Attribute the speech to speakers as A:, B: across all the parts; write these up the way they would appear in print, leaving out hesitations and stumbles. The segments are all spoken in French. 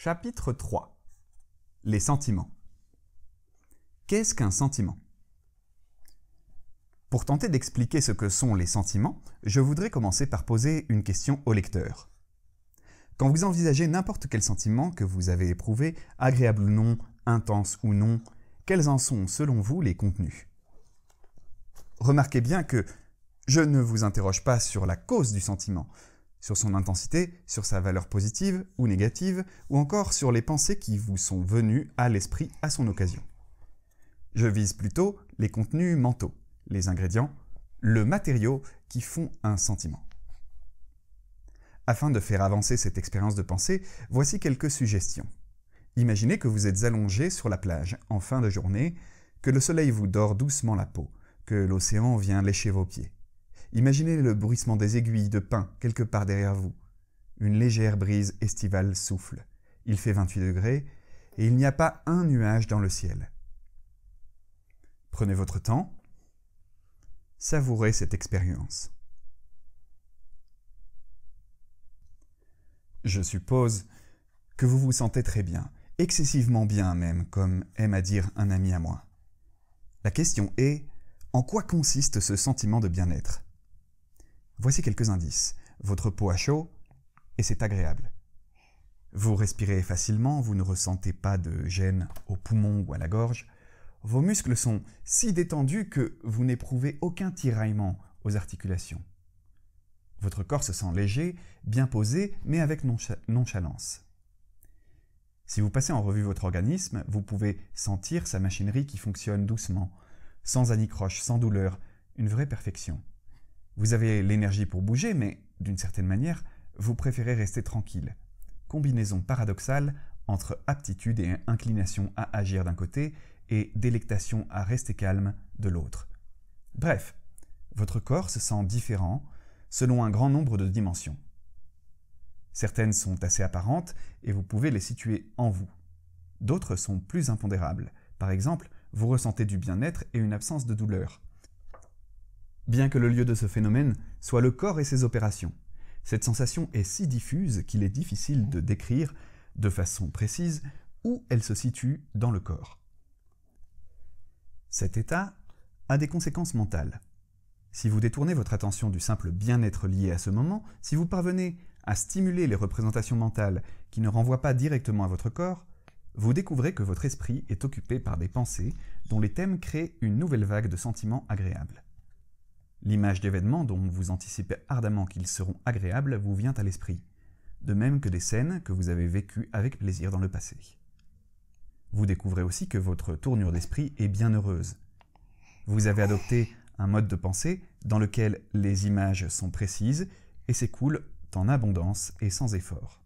A: Chapitre 3. Les sentiments. Qu'est-ce qu'un sentiment? Pour tenter d'expliquer ce que sont les sentiments, je voudrais commencer par poser une question au lecteur. Quand vous envisagez n'importe quel sentiment que vous avez éprouvé, agréable ou non, intense ou non, quels en sont selon vous les contenus? Remarquez bien que je ne vous interroge pas sur la cause du sentiment, sur son intensité, sur sa valeur positive ou négative, ou encore sur les pensées qui vous sont venues à l'esprit à son occasion. Je vise plutôt les contenus mentaux, les ingrédients, le matériau qui font un sentiment. Afin de faire avancer cette expérience de pensée, voici quelques suggestions. Imaginez que vous êtes allongé sur la plage en fin de journée, que le soleil vous dore doucement la peau, que l'océan vient lécher vos pieds. Imaginez le bruissement des aiguilles de pin quelque part derrière vous. Une légère brise estivale souffle. Il fait 28 degrés et il n'y a pas un nuage dans le ciel. Prenez votre temps. Savourez cette expérience. Je suppose que vous vous sentez très bien, excessivement bien même, comme aime à dire un ami à moi. La question est, en quoi consiste ce sentiment de bien-être? Voici quelques indices. Votre peau a chaud et c'est agréable. Vous respirez facilement, vous ne ressentez pas de gêne aux poumons ou à la gorge. Vos muscles sont si détendus que vous n'éprouvez aucun tiraillement aux articulations. Votre corps se sent léger, bien posé, mais avec nonchalance. Si vous passez en revue votre organisme, vous pouvez sentir sa machinerie qui fonctionne doucement, sans anicroche, sans douleur, une vraie perfection. Vous avez l'énergie pour bouger, mais d'une certaine manière, vous préférez rester tranquille. Combinaison paradoxale entre aptitude et inclination à agir d'un côté et délectation à rester calme de l'autre. Bref, votre corps se sent différent selon un grand nombre de dimensions. Certaines sont assez apparentes et vous pouvez les situer en vous. D'autres sont plus impondérables. Par exemple, vous ressentez du bien-être et une absence de douleur. Bien que le lieu de ce phénomène soit le corps et ses opérations. Cette sensation est si diffuse qu'il est difficile de décrire de façon précise où elle se situe dans le corps. Cet état a des conséquences mentales. Si vous détournez votre attention du simple bien-être lié à ce moment, si vous parvenez à stimuler les représentations mentales qui ne renvoient pas directement à votre corps, vous découvrez que votre esprit est occupé par des pensées dont les thèmes créent une nouvelle vague de sentiments agréables. L'image d'événements dont vous anticipez ardemment qu'ils seront agréables vous vient à l'esprit, de même que des scènes que vous avez vécues avec plaisir dans le passé. Vous découvrez aussi que votre tournure d'esprit est bien heureuse. Vous avez adopté un mode de pensée dans lequel les images sont précises et s'écoulent en abondance et sans effort.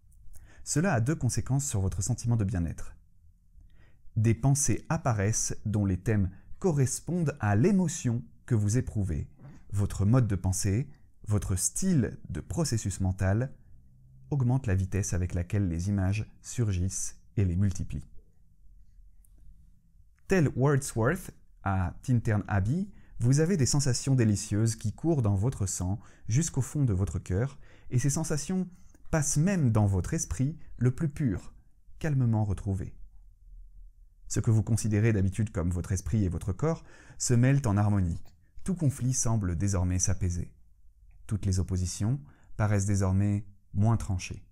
A: Cela a deux conséquences sur votre sentiment de bien-être. Des pensées apparaissent dont les thèmes correspondent à l'émotion que vous éprouvez. Votre mode de pensée, votre style de processus mental augmente la vitesse avec laquelle les images surgissent et les multiplient. Tel Wordsworth à Tintern Abbey, vous avez des sensations délicieuses qui courent dans votre sang jusqu'au fond de votre cœur, et ces sensations passent même dans votre esprit le plus pur, calmement retrouvé. Ce que vous considérez d'habitude comme votre esprit et votre corps se mêlent en harmonie. Tout conflit semble désormais s'apaiser. Toutes les oppositions paraissent désormais moins tranchées.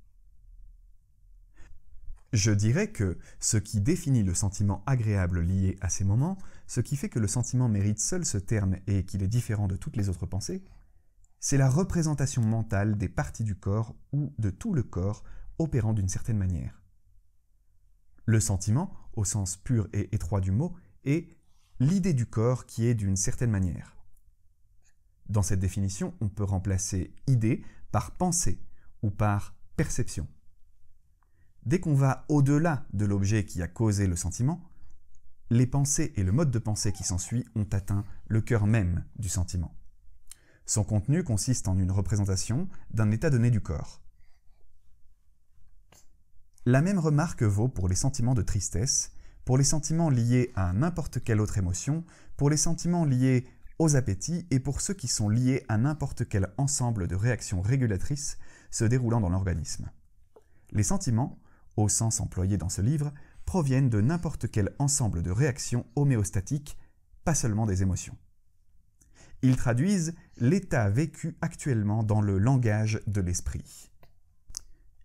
A: Je dirais que ce qui définit le sentiment agréable lié à ces moments, ce qui fait que le sentiment mérite seul ce terme et qu'il est différent de toutes les autres pensées, c'est la représentation mentale des parties du corps ou de tout le corps opérant d'une certaine manière. Le sentiment, au sens pur et étroit du mot, est l'idée du corps qui est d'une certaine manière. Dans cette définition, on peut remplacer idée par pensée ou par perception. Dès qu'on va au-delà de l'objet qui a causé le sentiment, les pensées et le mode de pensée qui s'ensuit ont atteint le cœur même du sentiment. Son contenu consiste en une représentation d'un état donné du corps. La même remarque vaut pour les sentiments de tristesse, pour les sentiments liés à n'importe quelle autre émotion, pour les sentiments liés aux appétits et pour ceux qui sont liés à n'importe quel ensemble de réactions régulatrices se déroulant dans l'organisme. Les sentiments au sens employé dans ce livre, proviennent de n'importe quel ensemble de réactions homéostatiques, pas seulement des émotions. Ils traduisent l'état vécu actuellement dans le langage de l'esprit.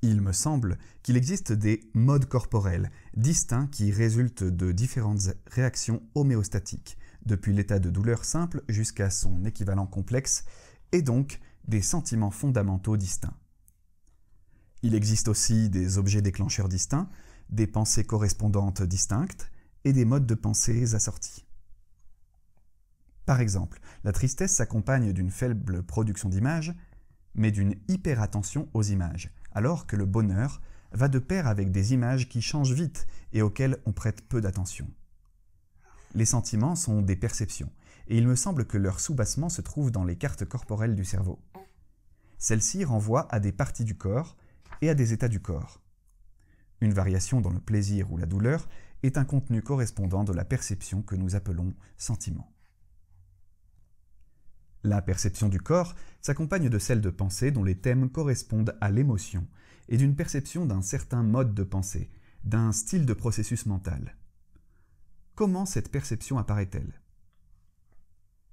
A: Il me semble qu'il existe des modes corporels distincts qui résultent de différentes réactions homéostatiques, depuis l'état de douleur simple jusqu'à son équivalent complexe, et donc des sentiments fondamentaux distincts. Il existe aussi des objets déclencheurs distincts, des pensées correspondantes distinctes et des modes de pensée assortis. Par exemple, la tristesse s'accompagne d'une faible production d'images, mais d'une hyperattention aux images, alors que le bonheur va de pair avec des images qui changent vite et auxquelles on prête peu d'attention. Les sentiments sont des perceptions, et il me semble que leur soubassement se trouve dans les cartes corporelles du cerveau. Celles-ci renvoient à des parties du corps et à des états du corps. Une variation dans le plaisir ou la douleur est un contenu correspondant de la perception que nous appelons sentiment. La perception du corps s'accompagne de celle de pensée dont les thèmes correspondent à l'émotion et d'une perception d'un certain mode de pensée, d'un style de processus mental. Comment cette perception apparaît-elle ?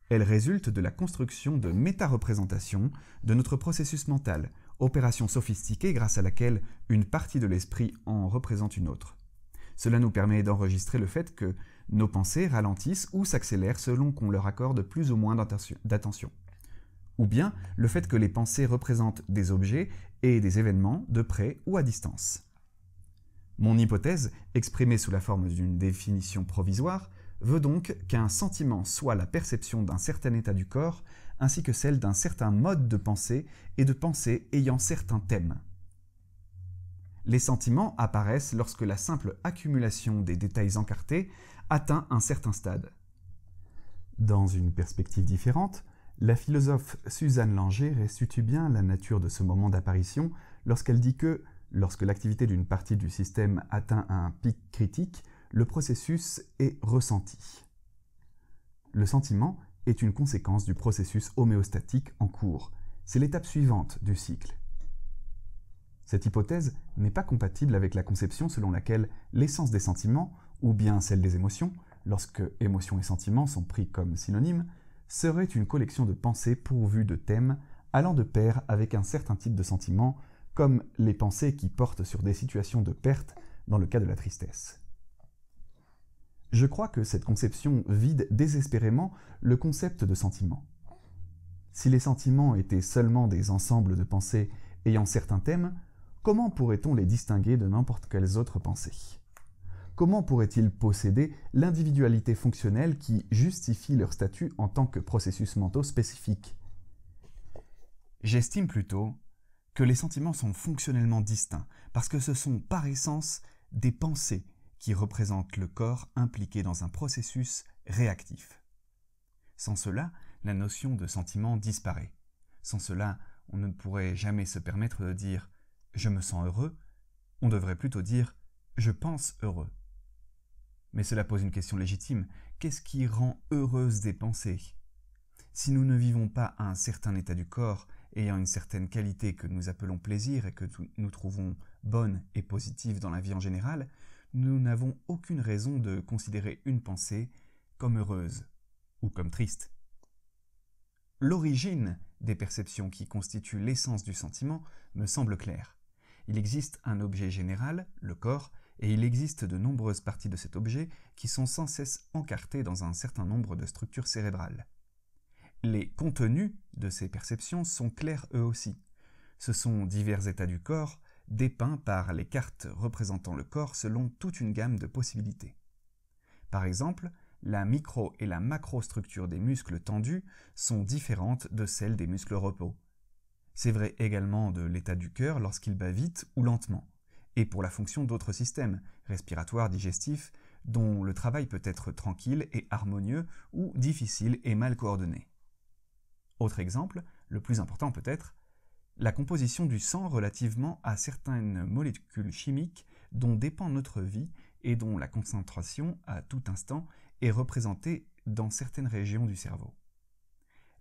A: Elle résulte de la construction de méta-représentations de notre processus mental, opération sophistiquée grâce à laquelle une partie de l'esprit en représente une autre. Cela nous permet d'enregistrer le fait que nos pensées ralentissent ou s'accélèrent selon qu'on leur accorde plus ou moins d'attention. Ou bien le fait que les pensées représentent des objets et des événements de près ou à distance. Mon hypothèse, exprimée sous la forme d'une définition provisoire, veut donc qu'un sentiment soit la perception d'un certain état du corps, ainsi que celle d'un certain mode de pensée et de pensée ayant certains thèmes. Les sentiments apparaissent lorsque la simple accumulation des détails encartés atteint un certain stade. Dans une perspective différente, la philosophe Suzanne Langer restitue bien la nature de ce moment d'apparition lorsqu'elle dit que, lorsque l'activité d'une partie du système atteint un pic critique, le processus est ressenti. Le sentiment est une conséquence du processus homéostatique en cours. C'est l'étape suivante du cycle. Cette hypothèse n'est pas compatible avec la conception selon laquelle l'essence des sentiments, ou bien celle des émotions, lorsque émotion et sentiment sont pris comme synonymes, serait une collection de pensées pourvues de thèmes allant de pair avec un certain type de sentiments, comme les pensées qui portent sur des situations de perte dans le cas de la tristesse. Je crois que cette conception vide désespérément le concept de sentiment. Si les sentiments étaient seulement des ensembles de pensées ayant certains thèmes, comment pourrait-on les distinguer de n'importe quelles autres pensées ? Comment pourraient-ils posséder l'individualité fonctionnelle qui justifie leur statut en tant que processus mentaux spécifiques ? J'estime plutôt que les sentiments sont fonctionnellement distincts, parce que ce sont par essence des pensées qui représentent le corps impliqué dans un processus réactif. Sans cela, la notion de sentiment disparaît. Sans cela, on ne pourrait jamais se permettre de dire « je me sens heureux », on devrait plutôt dire « je pense heureux ». Mais cela pose une question légitime. Qu'est-ce qui rend heureuses des pensées ? Si nous ne vivons pas un certain état du corps ayant une certaine qualité que nous appelons plaisir et que nous trouvons bonne et positive dans la vie en général, nous n'avons aucune raison de considérer une pensée comme heureuse ou comme triste. L'origine des perceptions qui constituent l'essence du sentiment me semble claire. Il existe un objet général, le corps, et il existe de nombreuses parties de cet objet qui sont sans cesse encartées dans un certain nombre de structures cérébrales. Les contenus de ces perceptions sont clairs eux aussi. Ce sont divers états du corps, dépeints par les cartes représentant le corps selon toute une gamme de possibilités. Par exemple, la micro- et la macrostructure des muscles tendus sont différentes de celles des muscles repos. C'est vrai également de l'état du cœur lorsqu'il bat vite ou lentement, et pour la fonction d'autres systèmes, respiratoires, digestifs, dont le travail peut être tranquille et harmonieux ou difficile et mal coordonné. Autre exemple, le plus important peut-être, la composition du sang relativement à certaines molécules chimiques dont dépend notre vie et dont la concentration à tout instant est représentée dans certaines régions du cerveau.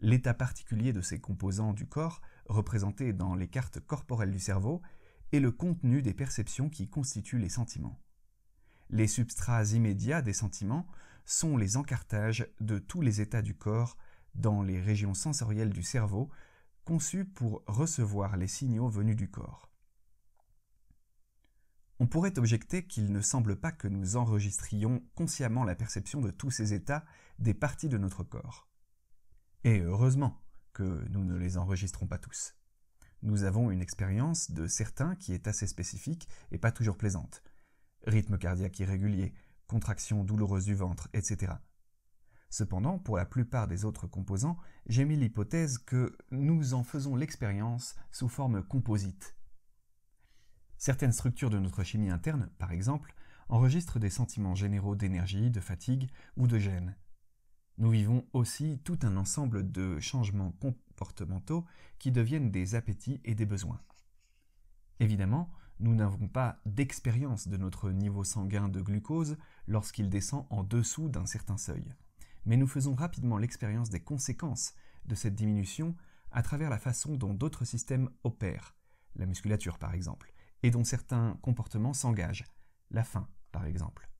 A: L'état particulier de ces composants du corps, représentés dans les cartes corporelles du cerveau, est le contenu des perceptions qui constituent les sentiments. Les substrats immédiats des sentiments sont les encartages de tous les états du corps dans les régions sensorielles du cerveau, conçues pour recevoir les signaux venus du corps. On pourrait objecter qu'il ne semble pas que nous enregistrions consciemment la perception de tous ces états des parties de notre corps. Et heureusement que nous ne les enregistrons pas tous. Nous avons une expérience de certains qui est assez spécifique et pas toujours plaisante. Rythme cardiaque irrégulier, contraction douloureuse du ventre, etc. Cependant, pour la plupart des autres composants, j'ai mis l'hypothèse que nous en faisons l'expérience sous forme composite. Certaines structures de notre chimie interne, par exemple, enregistrent des sentiments généraux d'énergie, de fatigue ou de gêne. Nous vivons aussi tout un ensemble de changements comportementaux qui deviennent des appétits et des besoins. Évidemment, nous n'avons pas d'expérience de notre niveau sanguin de glucose lorsqu'il descend en dessous d'un certain seuil. Mais nous faisons rapidement l'expérience des conséquences de cette diminution à travers la façon dont d'autres systèmes opèrent, la musculature par exemple, et dont certains comportements s'engagent, la faim par exemple.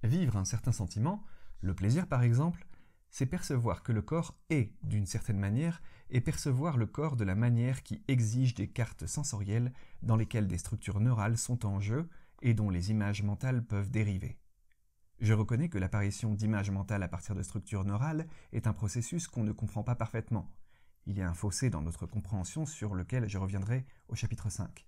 A: Vivre un certain sentiment, le plaisir par exemple, c'est percevoir que le corps est d'une certaine manière et percevoir le corps de la manière qui exige des cartes sensorielles dans lesquelles des structures neurales sont en jeu et dont les images mentales peuvent dériver. Je reconnais que l'apparition d'images mentales à partir de structures neurales est un processus qu'on ne comprend pas parfaitement. Il y a un fossé dans notre compréhension sur lequel je reviendrai au chapitre 5.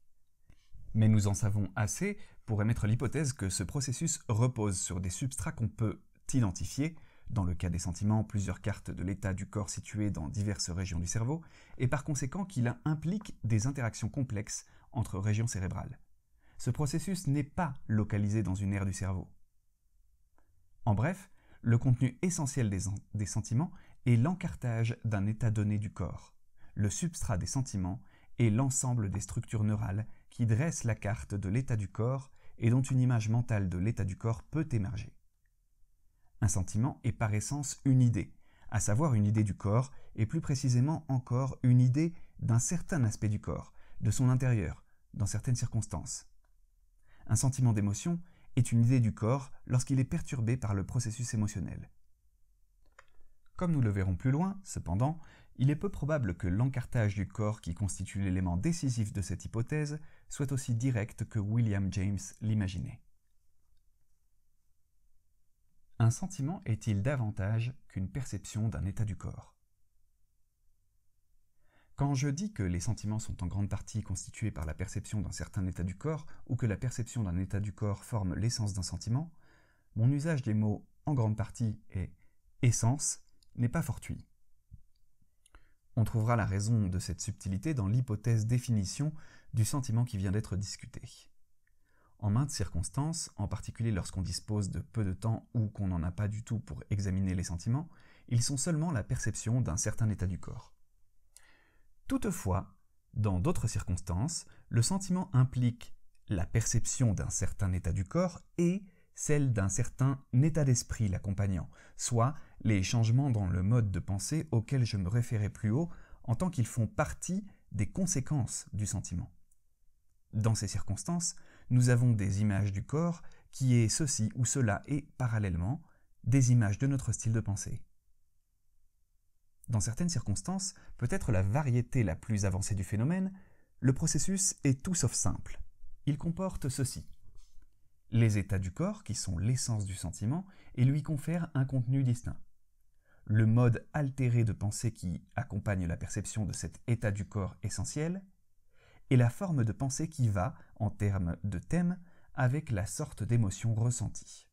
A: Mais nous en savons assez pour émettre l'hypothèse que ce processus repose sur des substrats qu'on peut identifier, dans le cas des sentiments, plusieurs cartes de l'état du corps situées dans diverses régions du cerveau, et par conséquent qu'il implique des interactions complexes entre régions cérébrales. Ce processus n'est pas localisé dans une aire du cerveau. En bref, le contenu essentiel des sentiments est l'encartage d'un état donné du corps. Le substrat des sentiments est l'ensemble des structures neurales qui dressent la carte de l'état du corps et dont une image mentale de l'état du corps peut émerger. Un sentiment est par essence une idée, à savoir une idée du corps, et plus précisément encore une idée d'un certain aspect du corps, de son intérieur, dans certaines circonstances. Un sentiment d'émotion est une idée du corps lorsqu'il est perturbé par le processus émotionnel. Comme nous le verrons plus loin, cependant, il est peu probable que l'encartage du corps qui constitue l'élément décisif de cette hypothèse soit aussi direct que William James l'imaginait. Un sentiment est-il davantage qu'une perception d'un état du corps? Quand je dis que les sentiments sont en grande partie constitués par la perception d'un certain état du corps ou que la perception d'un état du corps forme l'essence d'un sentiment, mon usage des mots « en grande partie » et « essence » n'est pas fortuit. On trouvera la raison de cette subtilité dans l'hypothèse définition du sentiment qui vient d'être discuté. En maintes circonstances, en particulier lorsqu'on dispose de peu de temps ou qu'on n'en a pas du tout pour examiner les sentiments, ils sont seulement la perception d'un certain état du corps. Toutefois, dans d'autres circonstances, le sentiment implique la perception d'un certain état du corps et celle d'un certain état d'esprit l'accompagnant, soit les changements dans le mode de pensée auxquels je me référais plus haut en tant qu'ils font partie des conséquences du sentiment. Dans ces circonstances, nous avons des images du corps qui est ceci ou cela et, parallèlement, des images de notre style de pensée. Dans certaines circonstances, peut-être la variété la plus avancée du phénomène, le processus est tout sauf simple. Il comporte ceci: les états du corps, qui sont l'essence du sentiment, et lui confèrent un contenu distinct. Le mode altéré de pensée qui accompagne la perception de cet état du corps essentiel, et la forme de pensée qui va, en termes de thème, avec la sorte d'émotion ressentie.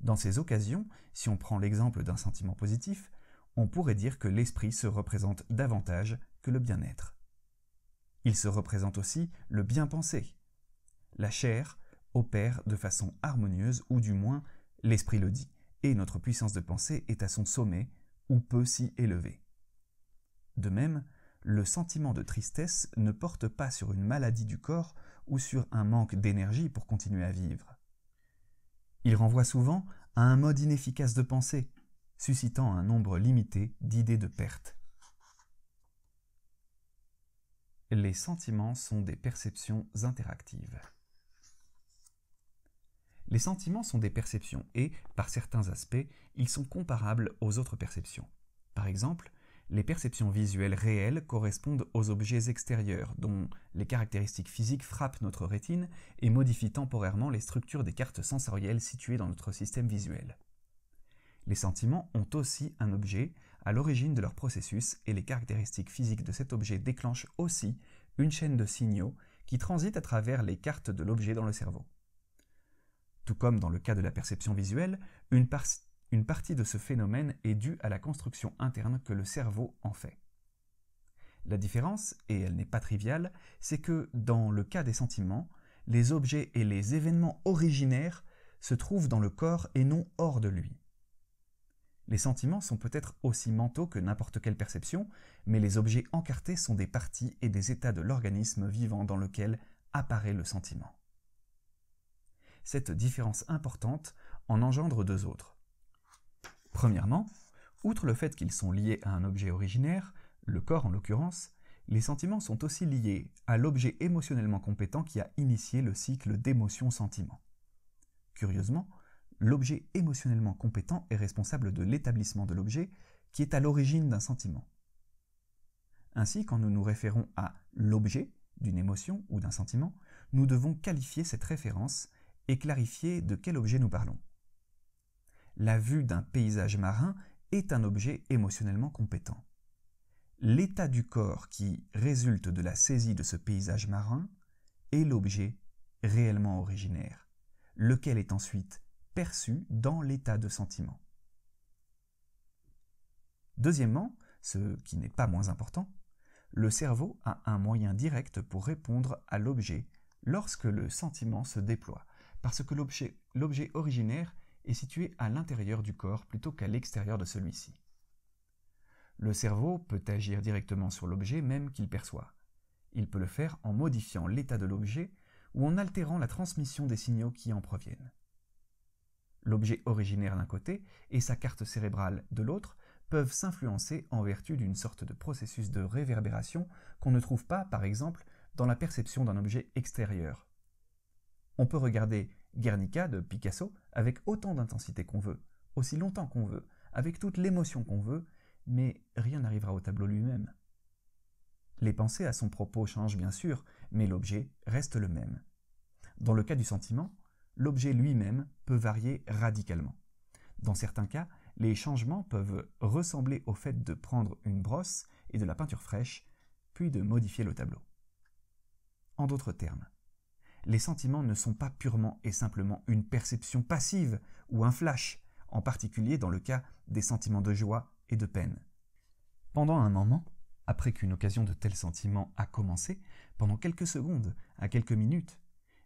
A: Dans ces occasions, si on prend l'exemple d'un sentiment positif, on pourrait dire que l'esprit se représente davantage que le bien-être. Il se représente aussi le bien-penser. La chair opère de façon harmonieuse, ou du moins l'esprit le dit, et notre puissance de pensée est à son sommet, ou peut s'y élever. De même, le sentiment de tristesse ne porte pas sur une maladie du corps ou sur un manque d'énergie pour continuer à vivre. Il renvoie souvent à un mode inefficace de pensée, suscitant un nombre limité d'idées de perte. Les sentiments sont des perceptions interactives. Les sentiments sont des perceptions et, par certains aspects, ils sont comparables aux autres perceptions. Par exemple, les perceptions visuelles réelles correspondent aux objets extérieurs dont les caractéristiques physiques frappent notre rétine et modifient temporairement les structures des cartes sensorielles situées dans notre système visuel. Les sentiments ont aussi un objet à l'origine de leur processus et les caractéristiques physiques de cet objet déclenchent aussi une chaîne de signaux qui transitent à travers les cartes de l'objet dans le cerveau. Tout comme dans le cas de la perception visuelle, une partie de ce phénomène est due à la construction interne que le cerveau en fait. La différence, et elle n'est pas triviale, c'est que dans le cas des sentiments, les objets et les événements originaires se trouvent dans le corps et non hors de lui. Les sentiments sont peut-être aussi mentaux que n'importe quelle perception, mais les objets encartés sont des parties et des états de l'organisme vivant dans lequel apparaît le sentiment. Cette différence importante en engendre deux autres. Premièrement, outre le fait qu'ils sont liés à un objet originaire, le corps en l'occurrence, les sentiments sont aussi liés à l'objet émotionnellement compétent qui a initié le cycle d'émotion-sentiment. Curieusement, l'objet émotionnellement compétent est responsable de l'établissement de l'objet qui est à l'origine d'un sentiment. Ainsi, quand nous nous référons à l'objet d'une émotion ou d'un sentiment, nous devons qualifier cette référence et clarifier de quel objet nous parlons. La vue d'un paysage marin est un objet émotionnellement compétent. L'état du corps qui résulte de la saisie de ce paysage marin est l'objet réellement originaire, lequel est ensuite perçu dans l'état de sentiment. Deuxièmement, ce qui n'est pas moins important, le cerveau a un moyen direct pour répondre à l'objet lorsque le sentiment se déploie, parce que l'objet originaire est situé à l'intérieur du corps plutôt qu'à l'extérieur de celui-ci. Le cerveau peut agir directement sur l'objet même qu'il perçoit. Il peut le faire en modifiant l'état de l'objet ou en altérant la transmission des signaux qui en proviennent. L'objet originaire d'un côté et sa carte cérébrale de l'autre peuvent s'influencer en vertu d'une sorte de processus de réverbération qu'on ne trouve pas, par exemple, dans la perception d'un objet extérieur. On peut regarder Guernica de Picasso avec autant d'intensité qu'on veut, aussi longtemps qu'on veut, avec toute l'émotion qu'on veut, mais rien n'arrivera au tableau lui-même. Les pensées à son propos changent bien sûr, mais l'objet reste le même. Dans le cas du sentiment, l'objet lui-même peut varier radicalement. Dans certains cas, les changements peuvent ressembler au fait de prendre une brosse et de la peinture fraîche, puis de modifier le tableau. En d'autres termes, les sentiments ne sont pas purement et simplement une perception passive ou un flash, en particulier dans le cas des sentiments de joie et de peine. Pendant un moment, après qu'une occasion de tel sentiment a commencé, pendant quelques secondes à quelques minutes,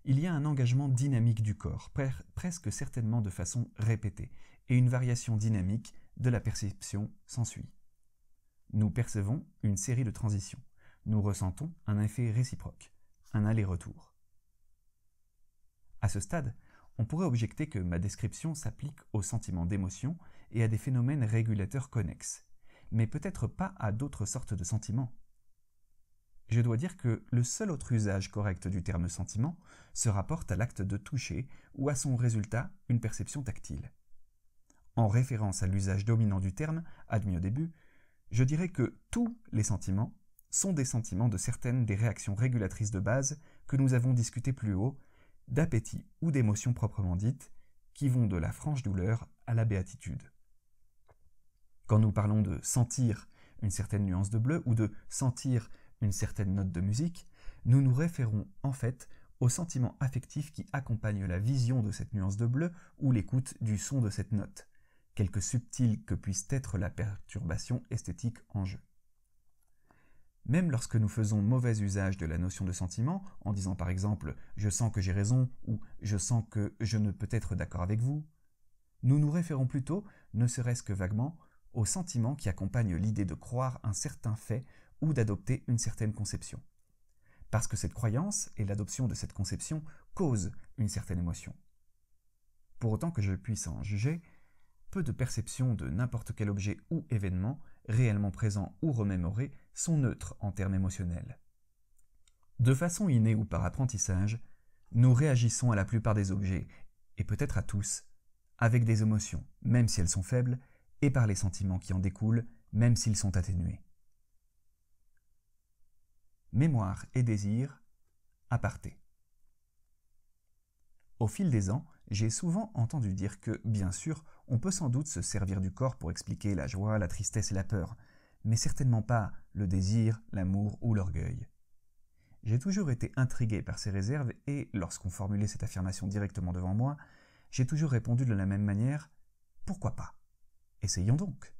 A: il y a un engagement dynamique du corps, presque certainement de façon répétée, et une variation dynamique de la perception s'ensuit. Nous percevons une série de transitions. Nous ressentons un effet réciproque, un aller-retour. À ce stade, on pourrait objecter que ma description s'applique aux sentiments d'émotion et à des phénomènes régulateurs connexes, mais peut-être pas à d'autres sortes de sentiments. Je dois dire que le seul autre usage correct du terme sentiment se rapporte à l'acte de toucher ou à son résultat, une perception tactile. En référence à l'usage dominant du terme, admis au début, je dirais que tous les sentiments sont des sentiments de certaines des réactions régulatrices de base que nous avons discutées plus haut, d'appétit ou d'émotion proprement dite, qui vont de la franche douleur à la béatitude. Quand nous parlons de sentir une certaine nuance de bleu ou de sentir une certaine note de musique, nous nous référons en fait aux sentiments affectifs qui accompagnent la vision de cette nuance de bleu ou l'écoute du son de cette note, quelque subtile que puisse être la perturbation esthétique en jeu. Même lorsque nous faisons mauvais usage de la notion de sentiment, en disant par exemple « je sens que j'ai raison » ou « je sens que je ne peux être d'accord avec vous », nous nous référons plutôt, ne serait-ce que vaguement, aux sentiments qui accompagnent l'idée de croire un certain fait ou d'adopter une certaine conception. Parce que cette croyance et l'adoption de cette conception causent une certaine émotion. Pour autant que je puisse en juger, peu de perceptions de n'importe quel objet ou événement, réellement présent ou remémoré, sont neutres en termes émotionnels. De façon innée ou par apprentissage, nous réagissons à la plupart des objets, et peut-être à tous, avec des émotions, même si elles sont faibles, et par les sentiments qui en découlent, même s'ils sont atténués. Mémoire et désir, aparté. Au fil des ans, j'ai souvent entendu dire que, bien sûr, on peut sans doute se servir du corps pour expliquer la joie, la tristesse et la peur, mais certainement pas le désir, l'amour ou l'orgueil. J'ai toujours été intrigué par ces réserves et, lorsqu'on formulait cette affirmation directement devant moi, j'ai toujours répondu de la même manière « Pourquoi pas ? Essayons donc !»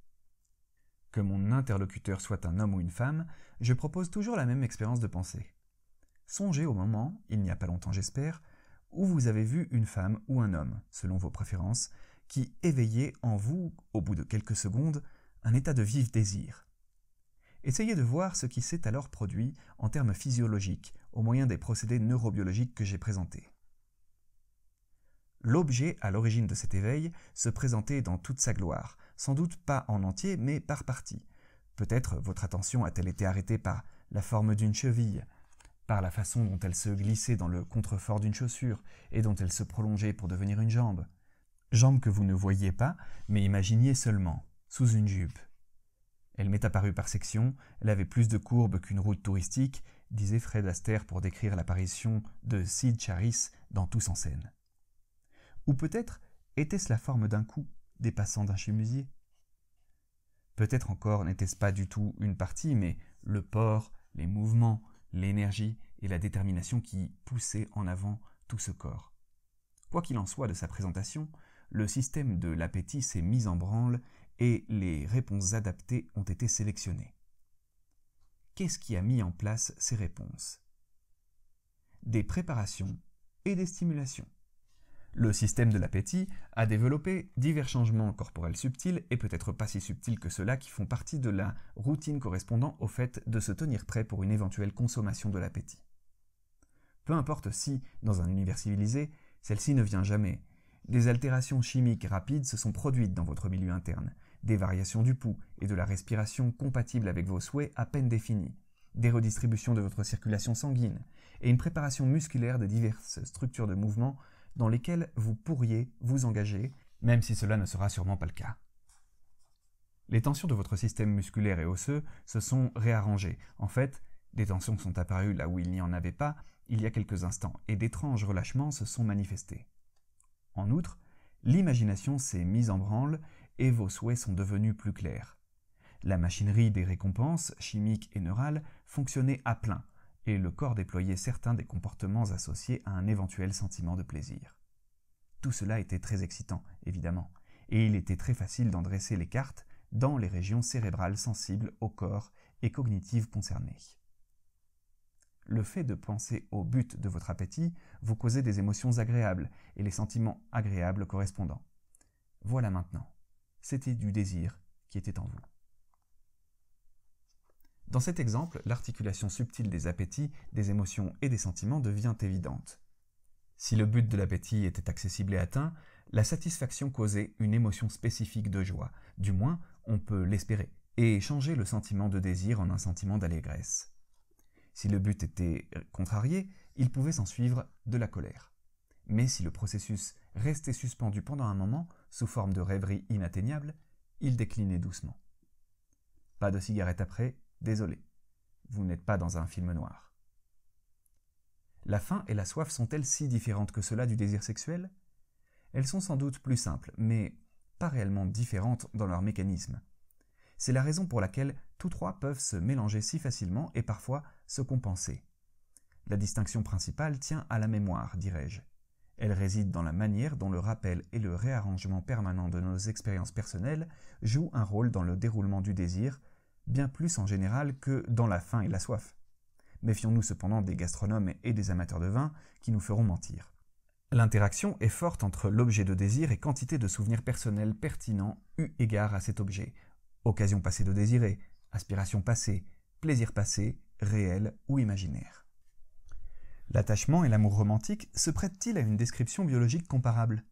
A: Que mon interlocuteur soit un homme ou une femme, je propose toujours la même expérience de pensée. Songez au moment, il n'y a pas longtemps j'espère, où vous avez vu une femme ou un homme, selon vos préférences, qui éveillait en vous, au bout de quelques secondes, un état de vif désir. Essayez de voir ce qui s'est alors produit en termes physiologiques, au moyen des procédés neurobiologiques que j'ai présentés. L'objet à l'origine de cet éveil se présentait dans toute sa gloire, sans doute pas en entier, mais par partie. Peut-être votre attention a-t-elle été arrêtée par la forme d'une cheville, par la façon dont elle se glissait dans le contrefort d'une chaussure et dont elle se prolongeait pour devenir une jambe. Jambe que vous ne voyiez pas, mais imaginiez seulement, sous une jupe. Elle m'est apparue par sections, elle avait plus de courbes qu'une route touristique, disait Fred Astaire pour décrire l'apparition de Sid Charisse dans Tous en scène. Ou peut-être était-ce la forme d'un cou, dépassant d'un chemiisier. Peut-être encore n'était-ce pas du tout une partie, mais le port, les mouvements, l'énergie et la détermination qui poussaient en avant tout ce corps. Quoi qu'il en soit de sa présentation, le système de l'appétit s'est mis en branle et les réponses adaptées ont été sélectionnées. Qu'est-ce qui a mis en place ces réponses ? Des préparations et des stimulations. Le système de l'appétit a développé divers changements corporels subtils et peut-être pas si subtils que ceux-là qui font partie de la routine correspondant au fait de se tenir prêt pour une éventuelle consommation de l'appétit. Peu importe si, dans un univers civilisé, celle-ci ne vient jamais, des altérations chimiques rapides se sont produites dans votre milieu interne, des variations du pouls et de la respiration compatibles avec vos souhaits à peine définis, des redistributions de votre circulation sanguine et une préparation musculaire des diverses structures de mouvement dans lesquelles vous pourriez vous engager, même si cela ne sera sûrement pas le cas. Les tensions de votre système musculaire et osseux se sont réarrangées. En fait, des tensions sont apparues là où il n'y en avait pas il y a quelques instants, et d'étranges relâchements se sont manifestés. En outre, l'imagination s'est mise en branle et vos souhaits sont devenus plus clairs. La machinerie des récompenses, chimiques et neurales, fonctionnait à plein, et le corps déployait certains des comportements associés à un éventuel sentiment de plaisir. Tout cela était très excitant, évidemment, et il était très facile d'en dresser les cartes dans les régions cérébrales sensibles au corps et cognitives concernées. Le fait de penser au but de votre appétit vous causait des émotions agréables et les sentiments agréables correspondants. Voilà maintenant, c'était du désir qui était en vous. Dans cet exemple, l'articulation subtile des appétits, des émotions et des sentiments devient évidente. Si le but de l'appétit était accessible et atteint, la satisfaction causait une émotion spécifique de joie, du moins on peut l'espérer, et changer le sentiment de désir en un sentiment d'allégresse. Si le but était contrarié, il pouvait s'en suivre de la colère. Mais si le processus restait suspendu pendant un moment, sous forme de rêverie inatteignable, il déclinait doucement. Pas de cigarette après, désolé, vous n'êtes pas dans un film noir. La faim et la soif sont-elles si différentes que cela du désir sexuel ? Elles sont sans doute plus simples, mais pas réellement différentes dans leur mécanisme. C'est la raison pour laquelle tous trois peuvent se mélanger si facilement et parfois se compenser. La distinction principale tient à la mémoire, dirais-je. Elle réside dans la manière dont le rappel et le réarrangement permanent de nos expériences personnelles jouent un rôle dans le déroulement du désir, bien plus en général que dans la faim et la soif. Méfions-nous cependant des gastronomes et des amateurs de vin qui nous feront mentir. L'interaction est forte entre l'objet de désir et quantité de souvenirs personnels pertinents eu égard à cet objet. Occasion passée de désirer, aspiration passée, plaisir passé, réel ou imaginaire. L'attachement et l'amour romantique se prêtent-ils à une description biologique comparable ?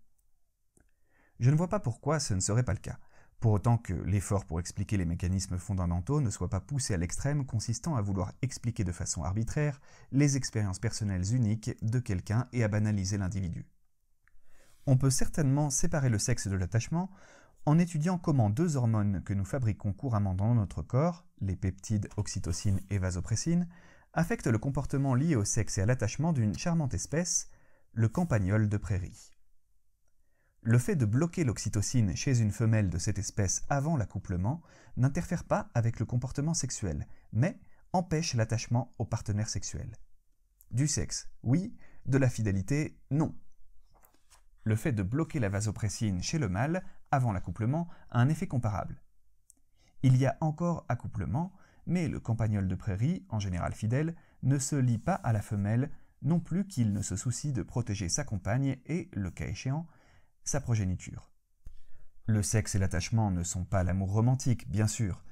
A: Je ne vois pas pourquoi ce ne serait pas le cas. pour autant que l'effort pour expliquer les mécanismes fondamentaux ne soit pas poussé à l'extrême consistant à vouloir expliquer de façon arbitraire les expériences personnelles uniques de quelqu'un et à banaliser l'individu. On peut certainement séparer le sexe de l'attachement en étudiant comment deux hormones que nous fabriquons couramment dans notre corps, les peptides oxytocine et vasopressine, affectent le comportement lié au sexe et à l'attachement d'une charmante espèce, le campagnol de prairie. Le fait de bloquer l'oxytocine chez une femelle de cette espèce avant l'accouplement n'interfère pas avec le comportement sexuel, mais empêche l'attachement au partenaire sexuel. Du sexe, oui, de la fidélité, non. Le fait de bloquer la vasopressine chez le mâle avant l'accouplement a un effet comparable. Il y a encore accouplement, mais le campagnol de prairie, en général fidèle, ne se lie pas à la femelle, non plus qu'il ne se soucie de protéger sa compagne et, le cas échéant, sa progéniture. Le sexe et l'attachement ne sont pas l'amour romantique, bien sûr,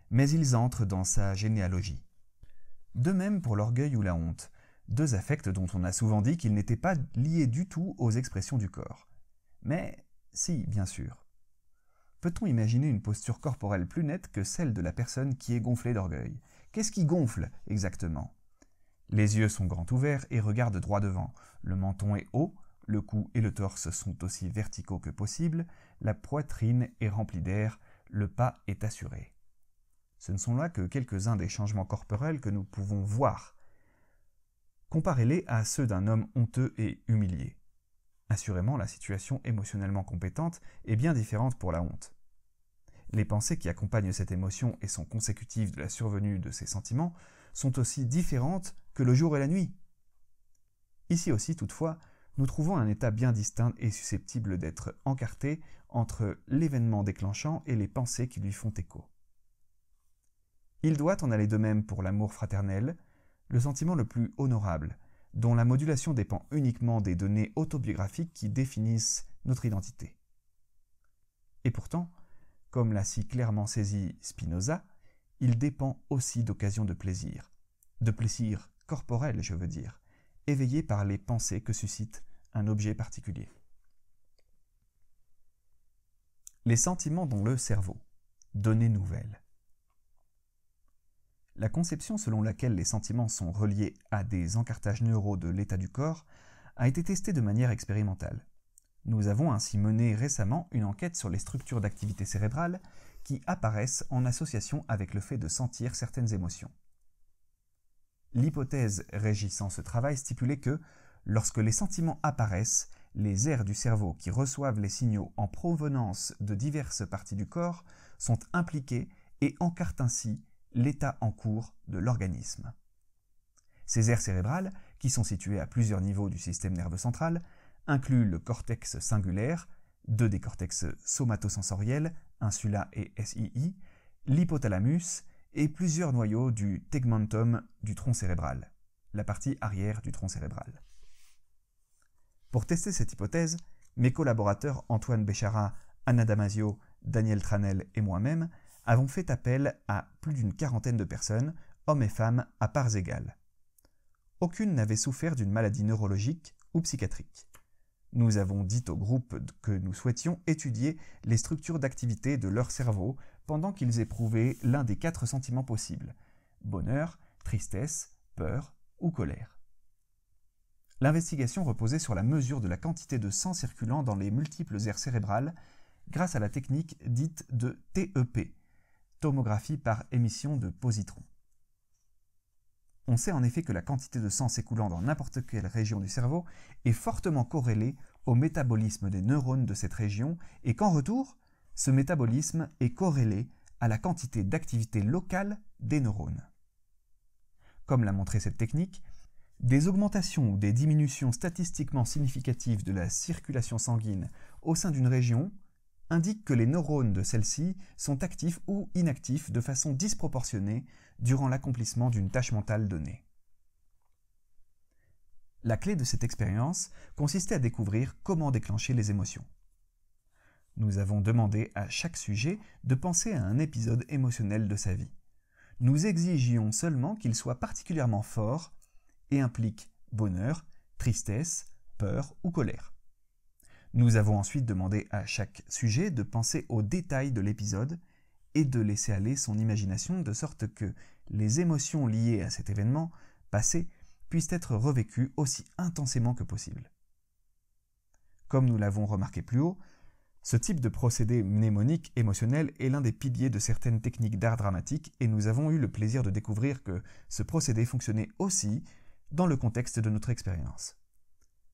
A: mais ils entrent dans sa généalogie. De même pour l'orgueil ou la honte, deux affects dont on a souvent dit qu'ils n'étaient pas liés du tout aux expressions du corps. Mais si, bien sûr. Peut-on imaginer une posture corporelle plus nette que celle de la personne qui est gonflée d'orgueil? Qu'est-ce qui gonfle exactement? Les yeux sont grands ouverts et regardent droit devant, le menton est haut, le cou et le torse sont aussi verticaux que possible, la poitrine est remplie d'air, le pas est assuré. Ce ne sont là que quelques-uns des changements corporels que nous pouvons voir. Comparez-les à ceux d'un homme honteux et humilié. Assurément, la situation émotionnellement compétente est bien différente pour la honte. Les pensées qui accompagnent cette émotion et sont consécutives de la survenue de ces sentiments sont aussi différentes que le jour et la nuit. Ici aussi, toutefois, nous trouvons un état bien distinct et susceptible d'être encarté entre l'événement déclenchant et les pensées qui lui font écho. Il doit en aller de même pour l'amour fraternel, le sentiment le plus honorable, dont la modulation dépend uniquement des données autobiographiques qui définissent notre identité. Et pourtant, comme l'a si clairement saisi Spinoza, il dépend aussi d'occasions de plaisir corporel je veux dire, éveillé par les pensées que suscite un objet particulier. Les sentiments dans le cerveau. Données nouvelles. La conception selon laquelle les sentiments sont reliés à des encartages neuraux de l'état du corps a été testée de manière expérimentale. Nous avons ainsi mené récemment une enquête sur les structures d'activité cérébrale qui apparaissent en association avec le fait de sentir certaines émotions. L'hypothèse régissant ce travail stipulait que, lorsque les sentiments apparaissent, les aires du cerveau qui reçoivent les signaux en provenance de diverses parties du corps sont impliquées et encartent ainsi l'état en cours de l'organisme. Ces aires cérébrales, qui sont situées à plusieurs niveaux du système nerveux central, incluent le cortex cingulaire, deux des cortex somatosensoriels, insula et SII, l'hypothalamus et plusieurs noyaux du tegmentum du tronc cérébral, la partie arrière du tronc cérébral. Pour tester cette hypothèse, mes collaborateurs Antoine Béchara, Anna Damasio, Daniel Tranel et moi-même avons fait appel à plus d'une quarantaine de personnes, hommes et femmes, à parts égales. Aucune n'avait souffert d'une maladie neurologique ou psychiatrique. Nous avons dit au groupe que nous souhaitions étudier les structures d'activité de leur cerveau pendant qu'ils éprouvaient l'un des 4 sentiments possibles: bonheur, tristesse, peur ou colère. L'investigation reposait sur la mesure de la quantité de sang circulant dans les multiples aires cérébrales grâce à la technique dite de TEP, tomographie par émission de positrons. On sait en effet que la quantité de sang s'écoulant dans n'importe quelle région du cerveau est fortement corrélée au métabolisme des neurones de cette région et qu'en retour, ce métabolisme est corrélé à la quantité d'activité locale des neurones. Comme l'a montré cette technique, des augmentations ou des diminutions statistiquement significatives de la circulation sanguine au sein d'une région indiquent que les neurones de celle-ci sont actifs ou inactifs de façon disproportionnée durant l'accomplissement d'une tâche mentale donnée. La clé de cette expérience consistait à découvrir comment déclencher les émotions. Nous avons demandé à chaque sujet de penser à un épisode émotionnel de sa vie. Nous exigions seulement qu'il soit particulièrement fort et implique bonheur, tristesse, peur ou colère. Nous avons ensuite demandé à chaque sujet de penser aux détails de l'épisode et de laisser aller son imagination de sorte que les émotions liées à cet événement passé puissent être revécues aussi intensément que possible. Comme nous l'avons remarqué plus haut, ce type de procédé mnémonique émotionnel est l'un des piliers de certaines techniques d'art dramatique et nous avons eu le plaisir de découvrir que ce procédé fonctionnait aussi dans le contexte de notre expérience.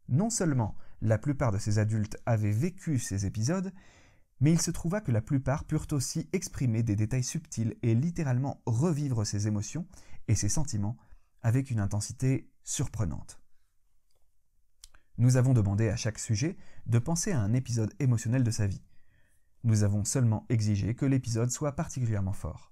A: Non seulement la plupart de ces adultes avaient vécu ces épisodes, mais il se trouva que la plupart purent aussi exprimer des détails subtils et littéralement revivre ces émotions et ces sentiments avec une intensité surprenante. Nous avons demandé à chaque sujet de penser à un épisode émotionnel de sa vie. Nous avons seulement exigé que l'épisode soit particulièrement fort.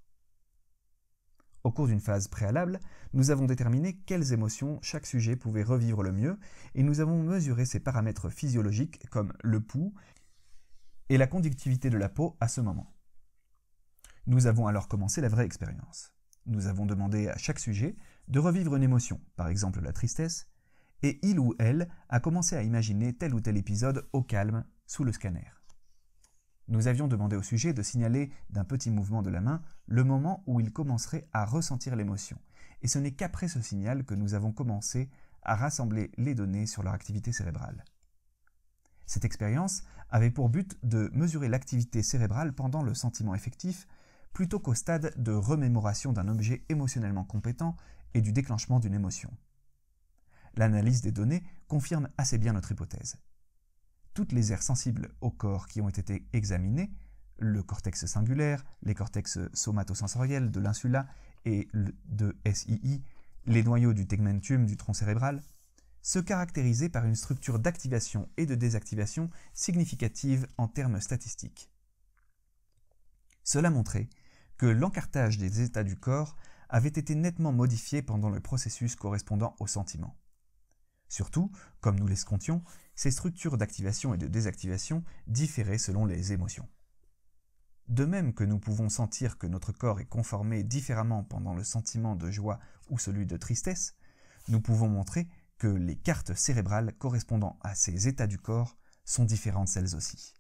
A: Au cours d'une phase préalable, nous avons déterminé quelles émotions chaque sujet pouvait revivre le mieux et nous avons mesuré ces paramètres physiologiques comme le pouls et la conductivité de la peau à ce moment. Nous avons alors commencé la vraie expérience. Nous avons demandé à chaque sujet de revivre une émotion, par exemple la tristesse, et il ou elle a commencé à imaginer tel ou tel épisode au calme sous le scanner. Nous avions demandé au sujet de signaler d'un petit mouvement de la main le moment où il commencerait à ressentir l'émotion, et ce n'est qu'après ce signal que nous avons commencé à rassembler les données sur leur activité cérébrale. Cette expérience avait pour but de mesurer l'activité cérébrale pendant le sentiment effectif, plutôt qu'au stade de remémoration d'un objet émotionnellement compétent et du déclenchement d'une émotion. L'analyse des données confirme assez bien notre hypothèse. Toutes les aires sensibles au corps qui ont été examinées, le cortex singulaire, les cortex somatosensoriels de l'insula et de SII, les noyaux du tegmentum du tronc cérébral, se caractérisaient par une structure d'activation et de désactivation significative en termes statistiques. Cela montrait que l'encartage des états du corps avait été nettement modifié pendant le processus correspondant au sentiment. Surtout, comme nous l'escomptions, ces structures d'activation et de désactivation différaient selon les émotions. De même que nous pouvons sentir que notre corps est conformé différemment pendant le sentiment de joie ou celui de tristesse, nous pouvons montrer que les cartes cérébrales correspondant à ces états du corps sont différentes elles aussi.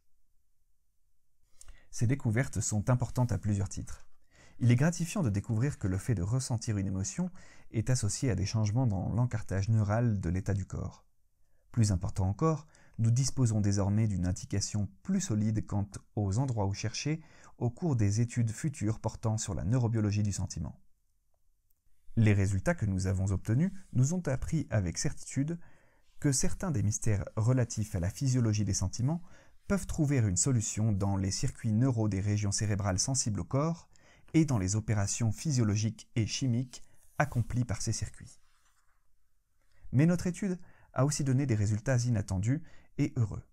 A: Ces découvertes sont importantes à plusieurs titres. Il est gratifiant de découvrir que le fait de ressentir une émotion est associé à des changements dans l'encartage neural de l'état du corps. Plus important encore, nous disposons désormais d'une indication plus solide quant aux endroits où chercher au cours des études futures portant sur la neurobiologie du sentiment. Les résultats que nous avons obtenus nous ont appris avec certitude que certains des mystères relatifs à la physiologie des sentiments peuvent trouver une solution dans les circuits neuraux des régions cérébrales sensibles au corps et dans les opérations physiologiques et chimiques accomplies par ces circuits. Mais notre étude a aussi donné des résultats inattendus et heureux.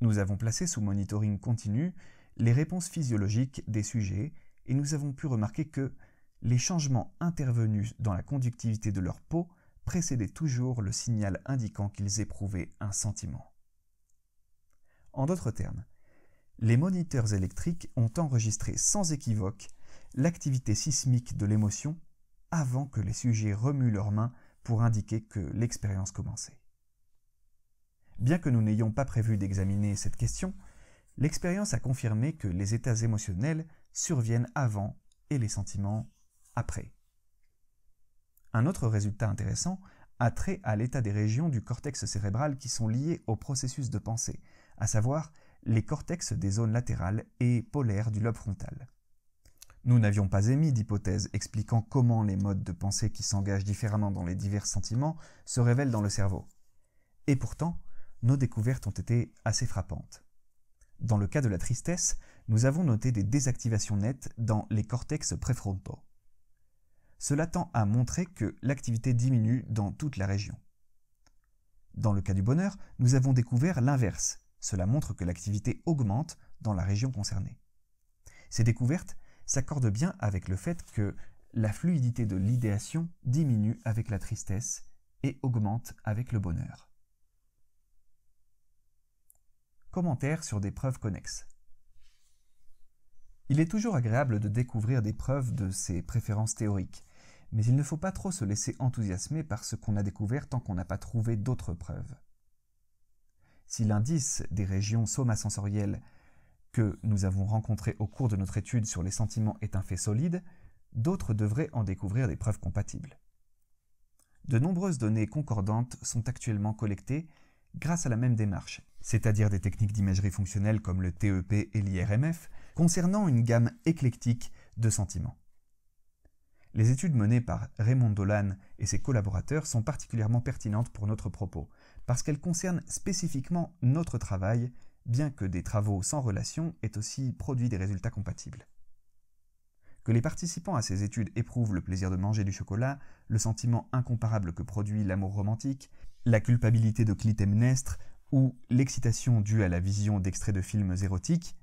A: Nous avons placé sous monitoring continu les réponses physiologiques des sujets et nous avons pu remarquer que les changements intervenus dans la conductivité de leur peau précédaient toujours le signal indiquant qu'ils éprouvaient un sentiment. En d'autres termes, les moniteurs électriques ont enregistré sans équivoque l'activité sismique de l'émotion avant que les sujets remuent leurs mains pour indiquer que l'expérience commençait. Bien que nous n'ayons pas prévu d'examiner cette question, l'expérience a confirmé que les états émotionnels surviennent avant et les sentiments après. Un autre résultat intéressant a trait à l'état des régions du cortex cérébral qui sont liées au processus de pensée, à savoir les cortex des zones latérales et polaires du lobe frontal. Nous n'avions pas émis d'hypothèse expliquant comment les modes de pensée qui s'engagent différemment dans les divers sentiments se révèlent dans le cerveau. Et pourtant, nos découvertes ont été assez frappantes. Dans le cas de la tristesse, nous avons noté des désactivations nettes dans les cortex préfrontaux. Cela tend à montrer que l'activité diminue dans toute la région. Dans le cas du bonheur, nous avons découvert l'inverse. Cela montre que l'activité augmente dans la région concernée. Ces découvertes s'accordent bien avec le fait que la fluidité de l'idéation diminue avec la tristesse et augmente avec le bonheur. Commentaires sur des preuves connexes. Il est toujours agréable de découvrir des preuves de ses préférences théoriques, mais il ne faut pas trop se laisser enthousiasmer par ce qu'on a découvert tant qu'on n'a pas trouvé d'autres preuves. Si l'indice des régions somasensorielles que nous avons rencontrées au cours de notre étude sur les sentiments est un fait solide, d'autres devraient en découvrir des preuves compatibles. De nombreuses données concordantes sont actuellement collectées grâce à la même démarche, c'est-à-dire des techniques d'imagerie fonctionnelle comme le TEP et l'IRMF, concernant une gamme éclectique de sentiments. Les études menées par Raymond Dolan et ses collaborateurs sont particulièrement pertinentes pour notre propos, parce qu'elles concernent spécifiquement notre travail, bien que des travaux sans relation aient aussi produit des résultats compatibles. Que les participants à ces études éprouvent le plaisir de manger du chocolat, le sentiment incomparable que produit l'amour romantique, la culpabilité de Clytemnestre ou l'excitation due à la vision d'extraits de films érotiques,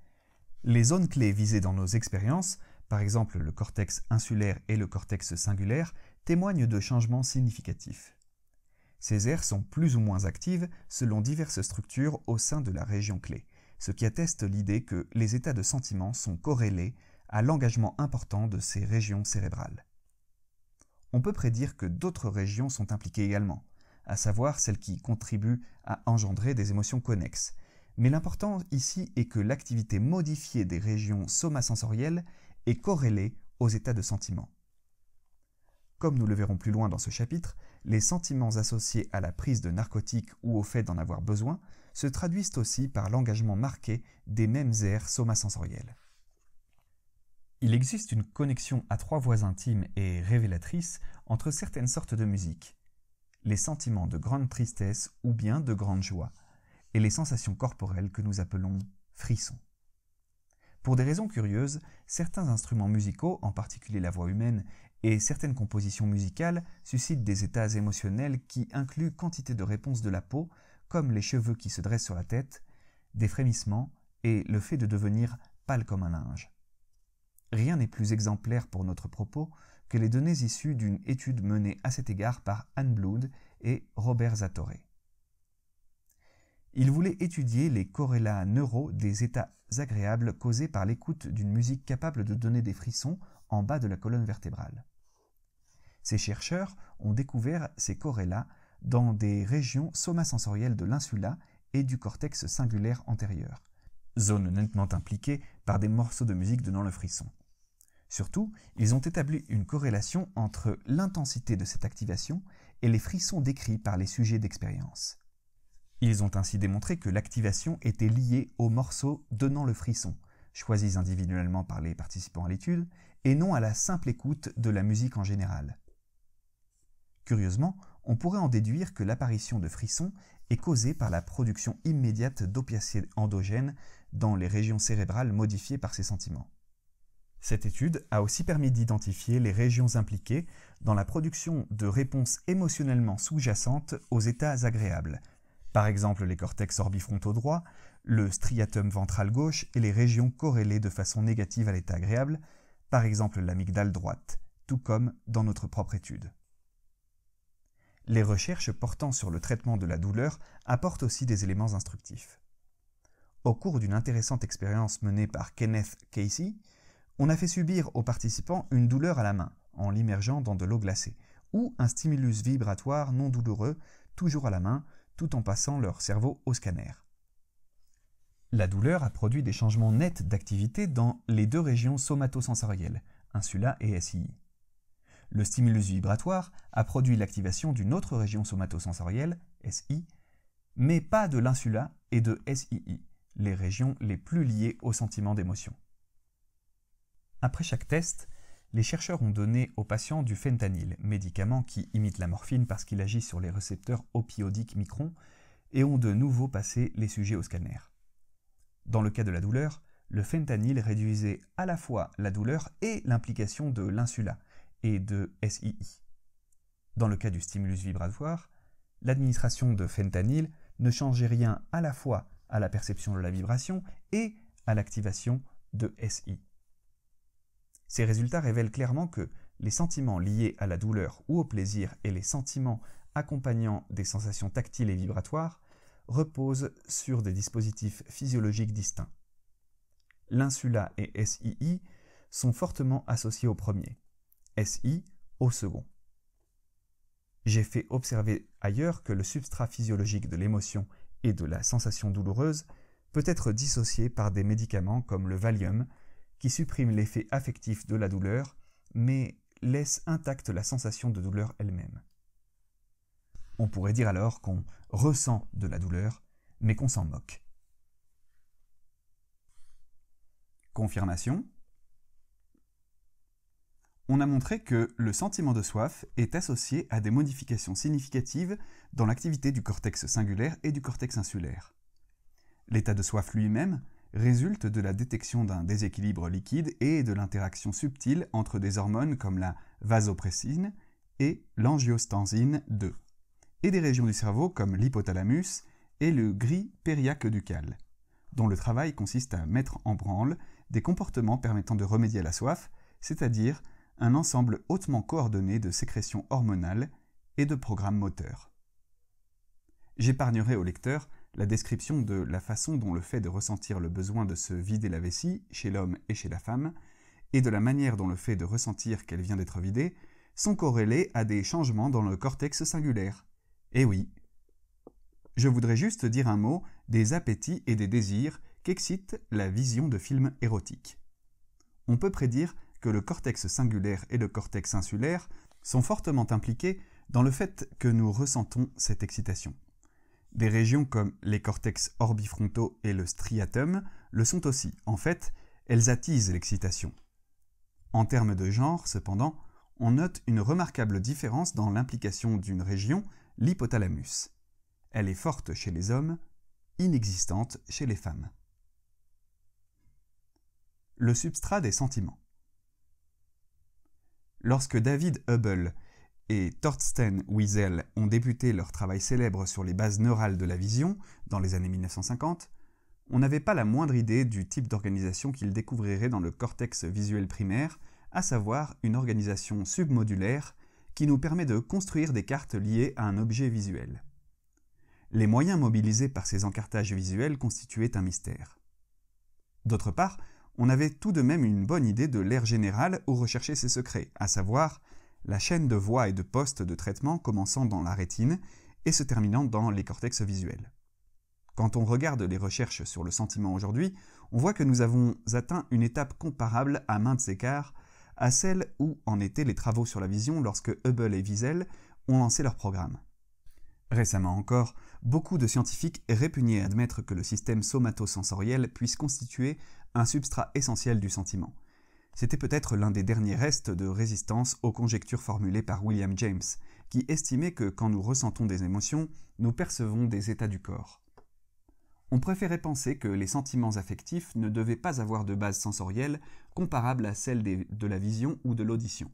A: les zones clés visées dans nos expériences, par exemple le cortex insulaire et le cortex singulaire, témoignent de changements significatifs. Ces aires sont plus ou moins actives selon diverses structures au sein de la région clé, ce qui atteste l'idée que les états de sentiment sont corrélés à l'engagement important de ces régions cérébrales. On peut prédire que d'autres régions sont impliquées également, à savoir celles qui contribuent à engendrer des émotions connexes. Mais l'important ici est que l'activité modifiée des régions somasensorielles est corrélée aux états de sentiment. Comme nous le verrons plus loin dans ce chapitre, les sentiments associés à la prise de narcotiques ou au fait d'en avoir besoin se traduisent aussi par l'engagement marqué des mêmes aires somasensorielles. Il existe une connexion à trois voies intimes et révélatrices entre certaines sortes de musique, les sentiments de grande tristesse ou bien de grande joie, et les sensations corporelles que nous appelons frissons. Pour des raisons curieuses, certains instruments musicaux, en particulier la voix humaine, et certaines compositions musicales suscitent des états émotionnels qui incluent quantité de réponses de la peau, comme les cheveux qui se dressent sur la tête, des frémissements et le fait de devenir pâle comme un linge. Rien n'est plus exemplaire pour notre propos que les données issues d'une étude menée à cet égard par Anne Blood et Robert Zatorre. Ils voulaient étudier les corrélats neuraux des états agréables causés par l'écoute d'une musique capable de donner des frissons en bas de la colonne vertébrale. Ces chercheurs ont découvert ces corrélats dans des régions somasensorielles de l'insula et du cortex singulaire antérieur, zones nettement impliquées par des morceaux de musique donnant le frisson. Surtout, ils ont établi une corrélation entre l'intensité de cette activation et les frissons décrits par les sujets d'expérience. Ils ont ainsi démontré que l'activation était liée aux morceaux donnant le frisson, choisis individuellement par les participants à l'étude, et non à la simple écoute de la musique en général. Curieusement, on pourrait en déduire que l'apparition de frissons est causée par la production immédiate d'opiacés endogènes dans les régions cérébrales modifiées par ces sentiments. Cette étude a aussi permis d'identifier les régions impliquées dans la production de réponses émotionnellement sous-jacentes aux états agréables, par exemple les cortex orbifrontaux droits, le striatum ventral gauche et les régions corrélées de façon négative à l'état agréable, par exemple l'amygdale droite, tout comme dans notre propre étude. Les recherches portant sur le traitement de la douleur apportent aussi des éléments instructifs. Au cours d'une intéressante expérience menée par Kenneth Casey, on a fait subir aux participants une douleur à la main, en l'immergeant dans de l'eau glacée, ou un stimulus vibratoire non douloureux, toujours à la main, tout en passant leur cerveau au scanner. La douleur a produit des changements nets d'activité dans les deux régions somatosensorielles, insula et SII. Le stimulus vibratoire a produit l'activation d'une autre région somatosensorielle, SI, mais pas de l'insula et de SII, les régions les plus liées au sentiment d'émotion. Après chaque test, les chercheurs ont donné aux patients du fentanyl, médicament qui imite la morphine parce qu'il agit sur les récepteurs opioïdiques microns, et ont de nouveau passé les sujets au scanner. Dans le cas de la douleur, le fentanyl réduisait à la fois la douleur et l'implication de l'insula et de SII. Dans le cas du stimulus vibratoire, l'administration de fentanyl ne changeait rien à la fois à la perception de la vibration et à l'activation de SI. Ces résultats révèlent clairement que les sentiments liés à la douleur ou au plaisir et les sentiments accompagnant des sensations tactiles et vibratoires reposent sur des dispositifs physiologiques distincts. L'insula et SII sont fortement associés au premier, SI au second. J'ai fait observer ailleurs que le substrat physiologique de l'émotion et de la sensation douloureuse peut être dissocié par des médicaments comme le Valium, qui suppriment l'effet affectif de la douleur, mais laisse intacte la sensation de douleur elle-même. On pourrait dire alors qu'on ressent de la douleur, mais qu'on s'en moque. Confirmation. On a montré que le sentiment de soif est associé à des modifications significatives dans l'activité du cortex cingulaire et du cortex insulaire. L'état de soif lui-même résulte de la détection d'un déséquilibre liquide et de l'interaction subtile entre des hormones comme la vasopressine et l'angiostensine 2, et des régions du cerveau comme l'hypothalamus et le gris périaqueducal, dont le travail consiste à mettre en branle des comportements permettant de remédier à la soif, c'est-à-dire un ensemble hautement coordonné de sécrétions hormonales et de programmes moteurs. J'épargnerai au lecteur la description de la façon dont le fait de ressentir le besoin de se vider la vessie chez l'homme et chez la femme, et de la manière dont le fait de ressentir qu'elle vient d'être vidée, sont corrélés à des changements dans le cortex cingulaire. Eh oui. Je voudrais juste dire un mot des appétits et des désirs qu'excite la vision de films érotiques. On peut prédire que le cortex cingulaire et le cortex insulaire sont fortement impliqués dans le fait que nous ressentons cette excitation. Des régions comme les cortex orbifrontaux et le striatum le sont aussi. En fait, elles attisent l'excitation. En termes de genre, cependant, on note une remarquable différence dans l'implication d'une région, l'hypothalamus. Elle est forte chez les hommes, inexistante chez les femmes. Le substrat des sentiments. Lorsque David Hubble et Thorsten Wiesel ont débuté leur travail célèbre sur les bases neurales de la vision, dans les années 1950, on n'avait pas la moindre idée du type d'organisation qu'ils découvriraient dans le cortex visuel primaire, à savoir une organisation submodulaire qui nous permet de construire des cartes liées à un objet visuel. Les moyens mobilisés par ces encartages visuels constituaient un mystère. D'autre part, on avait tout de même une bonne idée de l'aire générale où rechercher ces secrets, à savoir la chaîne de voies et de postes de traitement commençant dans la rétine et se terminant dans les cortex visuels. Quand on regarde les recherches sur le sentiment aujourd'hui, on voit que nous avons atteint une étape comparable à maintes écarts à celle où en étaient les travaux sur la vision lorsque Hubble et Wiesel ont lancé leur programme. Récemment encore, beaucoup de scientifiques répugnaient admettre que le système somatosensoriel puisse constituer un substrat essentiel du sentiment. C'était peut-être l'un des derniers restes de résistance aux conjectures formulées par William James, qui estimait que quand nous ressentons des émotions, nous percevons des états du corps. On préférait penser que les sentiments affectifs ne devaient pas avoir de base sensorielle comparable à celle de la vision ou de l'audition.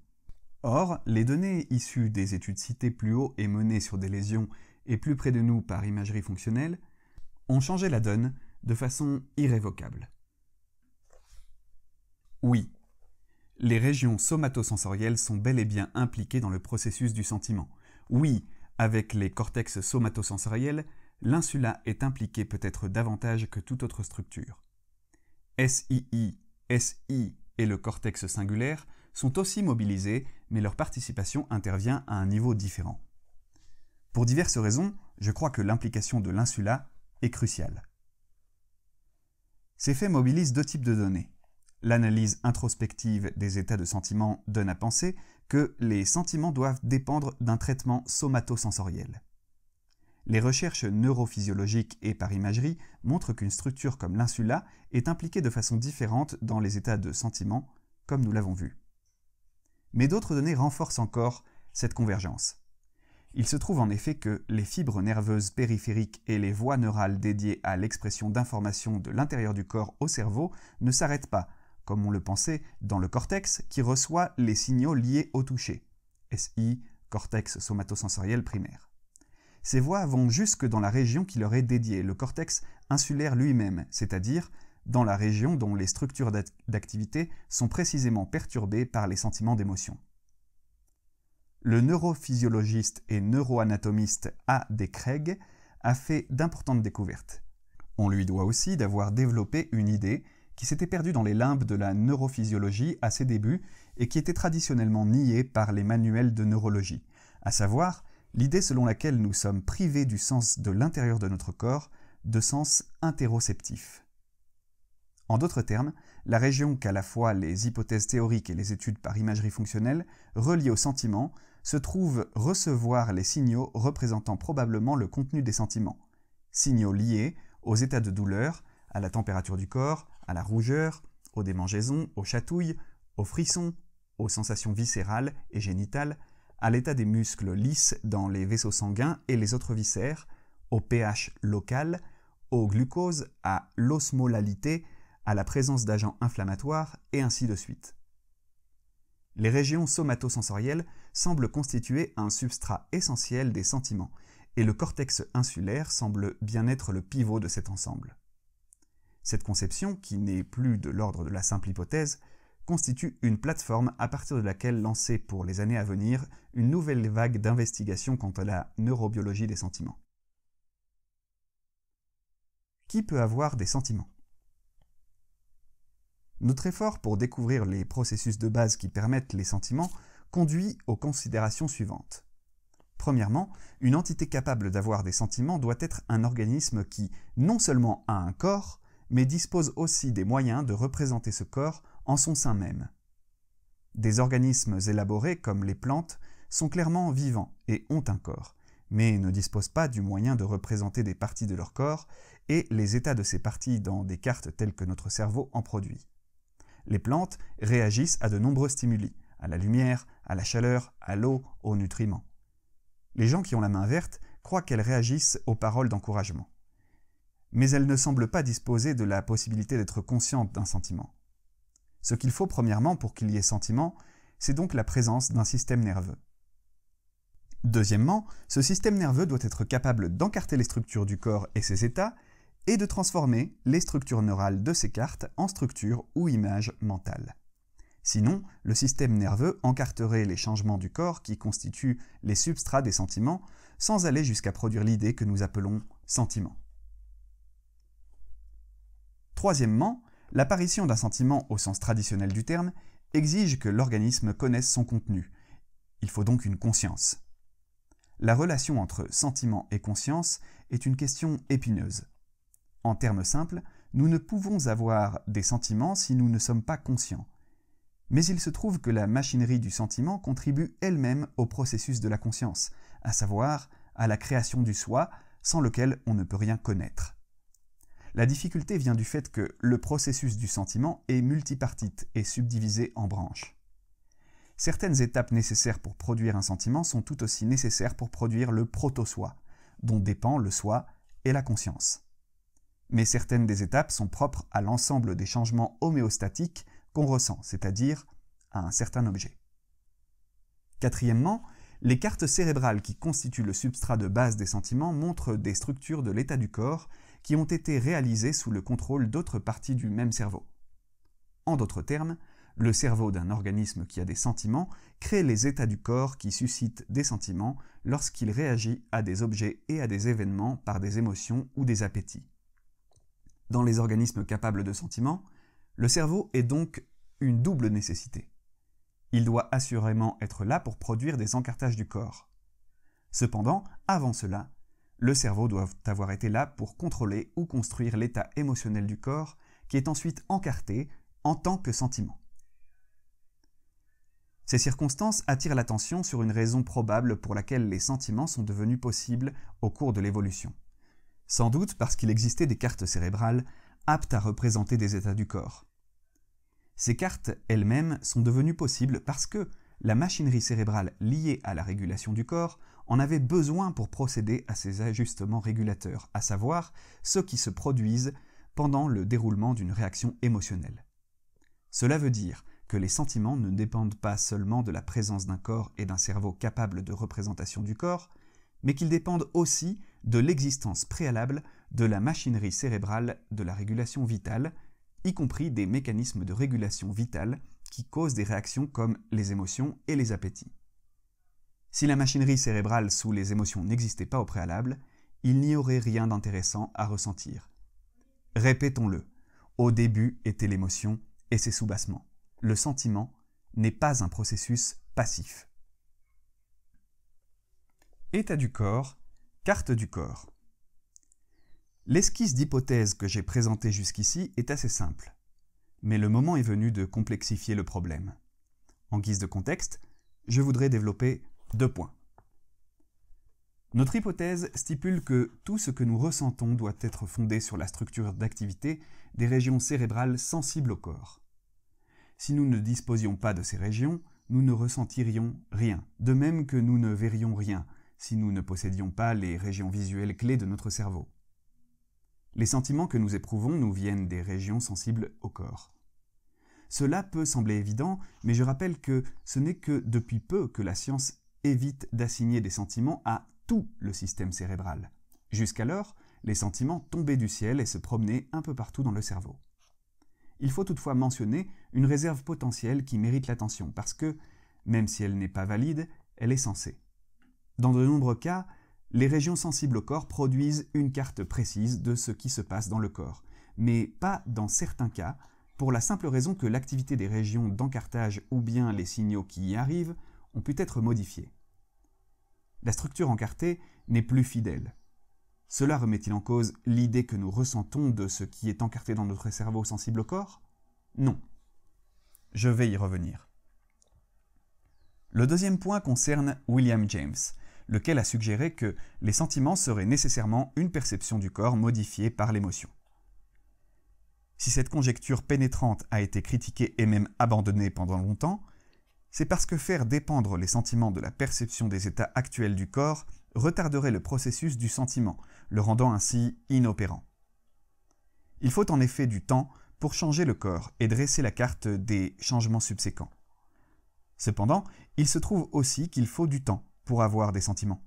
A: Or, les données issues des études citées plus haut et menées sur des lésions et plus près de nous par imagerie fonctionnelle ont changé la donne de façon irrévocable. Oui, les régions somatosensorielles sont bel et bien impliquées dans le processus du sentiment. Oui, avec les cortex somatosensoriels, l'insula est impliquée peut-être davantage que toute autre structure. SII, SI et le cortex cingulaire sont aussi mobilisés, mais leur participation intervient à un niveau différent. Pour diverses raisons, je crois que l'implication de l'insula est cruciale. Ces faits mobilisent deux types de données. L'analyse introspective des états de sentiment donne à penser que les sentiments doivent dépendre d'un traitement somatosensoriel. Les recherches neurophysiologiques et par imagerie montrent qu'une structure comme l'insula est impliquée de façon différente dans les états de sentiment, comme nous l'avons vu. Mais d'autres données renforcent encore cette convergence. Il se trouve en effet que les fibres nerveuses périphériques et les voies neurales dédiées à l'expression d'informations de l'intérieur du corps au cerveau ne s'arrêtent pas, comme on le pensait, dans le cortex qui reçoit les signaux liés au toucher, SI, cortex somatosensoriel primaire. Ces voies vont jusque dans la région qui leur est dédiée, le cortex insulaire lui-même, c'est-à-dire dans la région dont les structures d'activité sont précisément perturbées par les sentiments d'émotion. Le neurophysiologiste et neuroanatomiste A. D. Craig a fait d'importantes découvertes. On lui doit aussi d'avoir développé une idée qui s'était perdue dans les limbes de la neurophysiologie à ses débuts et qui était traditionnellement niée par les manuels de neurologie, à savoir l'idée selon laquelle nous sommes privés du sens de l'intérieur de notre corps, de sens interoceptif. En d'autres termes, la région qu'à la fois les hypothèses théoriques et les études par imagerie fonctionnelle relient au sentiment se trouve recevoir les signaux représentant probablement le contenu des sentiments, signaux liés aux états de douleur, à la température du corps, à la rougeur, aux démangeaisons, aux chatouilles, aux frissons, aux sensations viscérales et génitales, à l'état des muscles lisses dans les vaisseaux sanguins et les autres viscères, au pH local, au glucose, à l'osmolalité, à la présence d'agents inflammatoires, et ainsi de suite. Les régions somatosensorielles semblent constituer un substrat essentiel des sentiments, et le cortex insulaire semble bien être le pivot de cet ensemble. Cette conception, qui n'est plus de l'ordre de la simple hypothèse, constitue une plateforme à partir de laquelle lancer pour les années à venir une nouvelle vague d'investigation quant à la neurobiologie des sentiments. Qui peut avoir des sentiments ? Notre effort pour découvrir les processus de base qui permettent les sentiments conduit aux considérations suivantes. Premièrement, une entité capable d'avoir des sentiments doit être un organisme qui non seulement a un corps, mais dispose aussi des moyens de représenter ce corps en son sein même. Des organismes élaborés, comme les plantes, sont clairement vivants et ont un corps, mais ne disposent pas du moyen de représenter des parties de leur corps et les états de ces parties dans des cartes telles que notre cerveau en produit. Les plantes réagissent à de nombreux stimuli, à la lumière, à la chaleur, à l'eau, aux nutriments. Les gens qui ont la main verte croient qu'elles réagissent aux paroles d'encouragement. Mais elles ne semblent pas disposer de la possibilité d'être conscientes d'un sentiment. Ce qu'il faut premièrement pour qu'il y ait sentiment, c'est donc la présence d'un système nerveux. Deuxièmement, ce système nerveux doit être capable d'encarter les structures du corps et ses états, et de transformer les structures neurales de ces cartes en structures ou images mentales. Sinon, le système nerveux encarterait les changements du corps qui constituent les substrats des sentiments, sans aller jusqu'à produire l'idée que nous appelons sentiment. Troisièmement, l'apparition d'un sentiment au sens traditionnel du terme exige que l'organisme connaisse son contenu. Il faut donc une conscience. La relation entre sentiment et conscience est une question épineuse. En termes simples, nous ne pouvons avoir des sentiments si nous ne sommes pas conscients. Mais il se trouve que la machinerie du sentiment contribue elle-même au processus de la conscience, à savoir à la création du soi, sans lequel on ne peut rien connaître. La difficulté vient du fait que le processus du sentiment est multipartite et subdivisé en branches. Certaines étapes nécessaires pour produire un sentiment sont tout aussi nécessaires pour produire le proto-soi, dont dépend le soi et la conscience. Mais certaines des étapes sont propres à l'ensemble des changements homéostatiques qu'on ressent, c'est-à-dire à un certain objet. Quatrièmement, les cartes cérébrales qui constituent le substrat de base des sentiments montrent des structures de l'état du corps qui ont été réalisées sous le contrôle d'autres parties du même cerveau. En d'autres termes, le cerveau d'un organisme qui a des sentiments crée les états du corps qui suscitent des sentiments lorsqu'il réagit à des objets et à des événements par des émotions ou des appétits. Dans les organismes capables de sentiments, le cerveau est donc une double nécessité. Il doit assurément être là pour produire des encartages du corps. Cependant, avant cela, le cerveau doit avoir été là pour contrôler ou construire l'état émotionnel du corps qui est ensuite encarté en tant que sentiment. Ces circonstances attirent l'attention sur une raison probable pour laquelle les sentiments sont devenus possibles au cours de l'évolution. Sans doute parce qu'il existait des cartes cérébrales aptes à représenter des états du corps. Ces cartes elles-mêmes sont devenues possibles parce que la machinerie cérébrale liée à la régulation du corps en avait besoin pour procéder à ces ajustements régulateurs, à savoir ceux qui se produisent pendant le déroulement d'une réaction émotionnelle. Cela veut dire que les sentiments ne dépendent pas seulement de la présence d'un corps et d'un cerveau capables de représentation du corps, mais qu'ils dépendent aussi de l'existence préalable de la machinerie cérébrale de la régulation vitale, y compris des mécanismes de régulation vitale qui causent des réactions comme les émotions et les appétits. Si la machinerie cérébrale sous les émotions n'existait pas au préalable, il n'y aurait rien d'intéressant à ressentir. Répétons-le, au début était l'émotion et ses soubassements. Le sentiment n'est pas un processus passif. État du corps, carte du corps. L'esquisse d'hypothèse que j'ai présentée jusqu'ici est assez simple, mais le moment est venu de complexifier le problème. En guise de contexte, je voudrais développer 2 points. Notre hypothèse stipule que tout ce que nous ressentons doit être fondé sur la structure d'activité des régions cérébrales sensibles au corps. Si nous ne disposions pas de ces régions, nous ne ressentirions rien, de même que nous ne verrions rien si nous ne possédions pas les régions visuelles clés de notre cerveau. Les sentiments que nous éprouvons nous viennent des régions sensibles au corps. Cela peut sembler évident, mais je rappelle que ce n'est que depuis peu que la science évite d'assigner des sentiments à tout le système cérébral. Jusqu'alors, les sentiments tombaient du ciel et se promenaient un peu partout dans le cerveau. Il faut toutefois mentionner une réserve potentielle qui mérite l'attention parce que, même si elle n'est pas valide, elle est censée. Dans de nombreux cas, les régions sensibles au corps produisent une carte précise de ce qui se passe dans le corps, mais pas dans certains cas, pour la simple raison que l'activité des régions d'encartage ou bien les signaux qui y arrivent ont pu être modifiés. La structure encartée n'est plus fidèle. Cela remet-il en cause l'idée que nous ressentons de ce qui est encarté dans notre cerveau sensible au corps? Non. Je vais y revenir. Le deuxième point concerne William James, lequel a suggéré que les sentiments seraient nécessairement une perception du corps modifiée par l'émotion. Si cette conjecture pénétrante a été critiquée et même abandonnée pendant longtemps, c'est parce que faire dépendre les sentiments de la perception des états actuels du corps retarderait le processus du sentiment, le rendant ainsi inopérant. Il faut en effet du temps pour changer le corps et dresser la carte des changements subséquents. Cependant, il se trouve aussi qu'il faut du temps pour avoir des sentiments.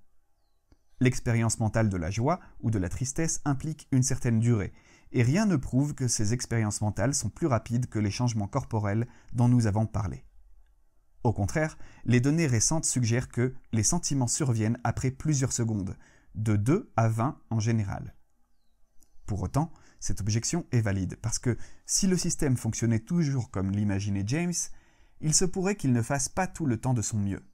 A: L'expérience mentale de la joie ou de la tristesse implique une certaine durée, et rien ne prouve que ces expériences mentales sont plus rapides que les changements corporels dont nous avons parlé. Au contraire, les données récentes suggèrent que les sentiments surviennent après plusieurs secondes, de 2 à 20 en général. Pour autant, cette objection est valide, parce que si le système fonctionnait toujours comme l'imaginait James, il se pourrait qu'il ne fasse pas tout le temps de son mieux.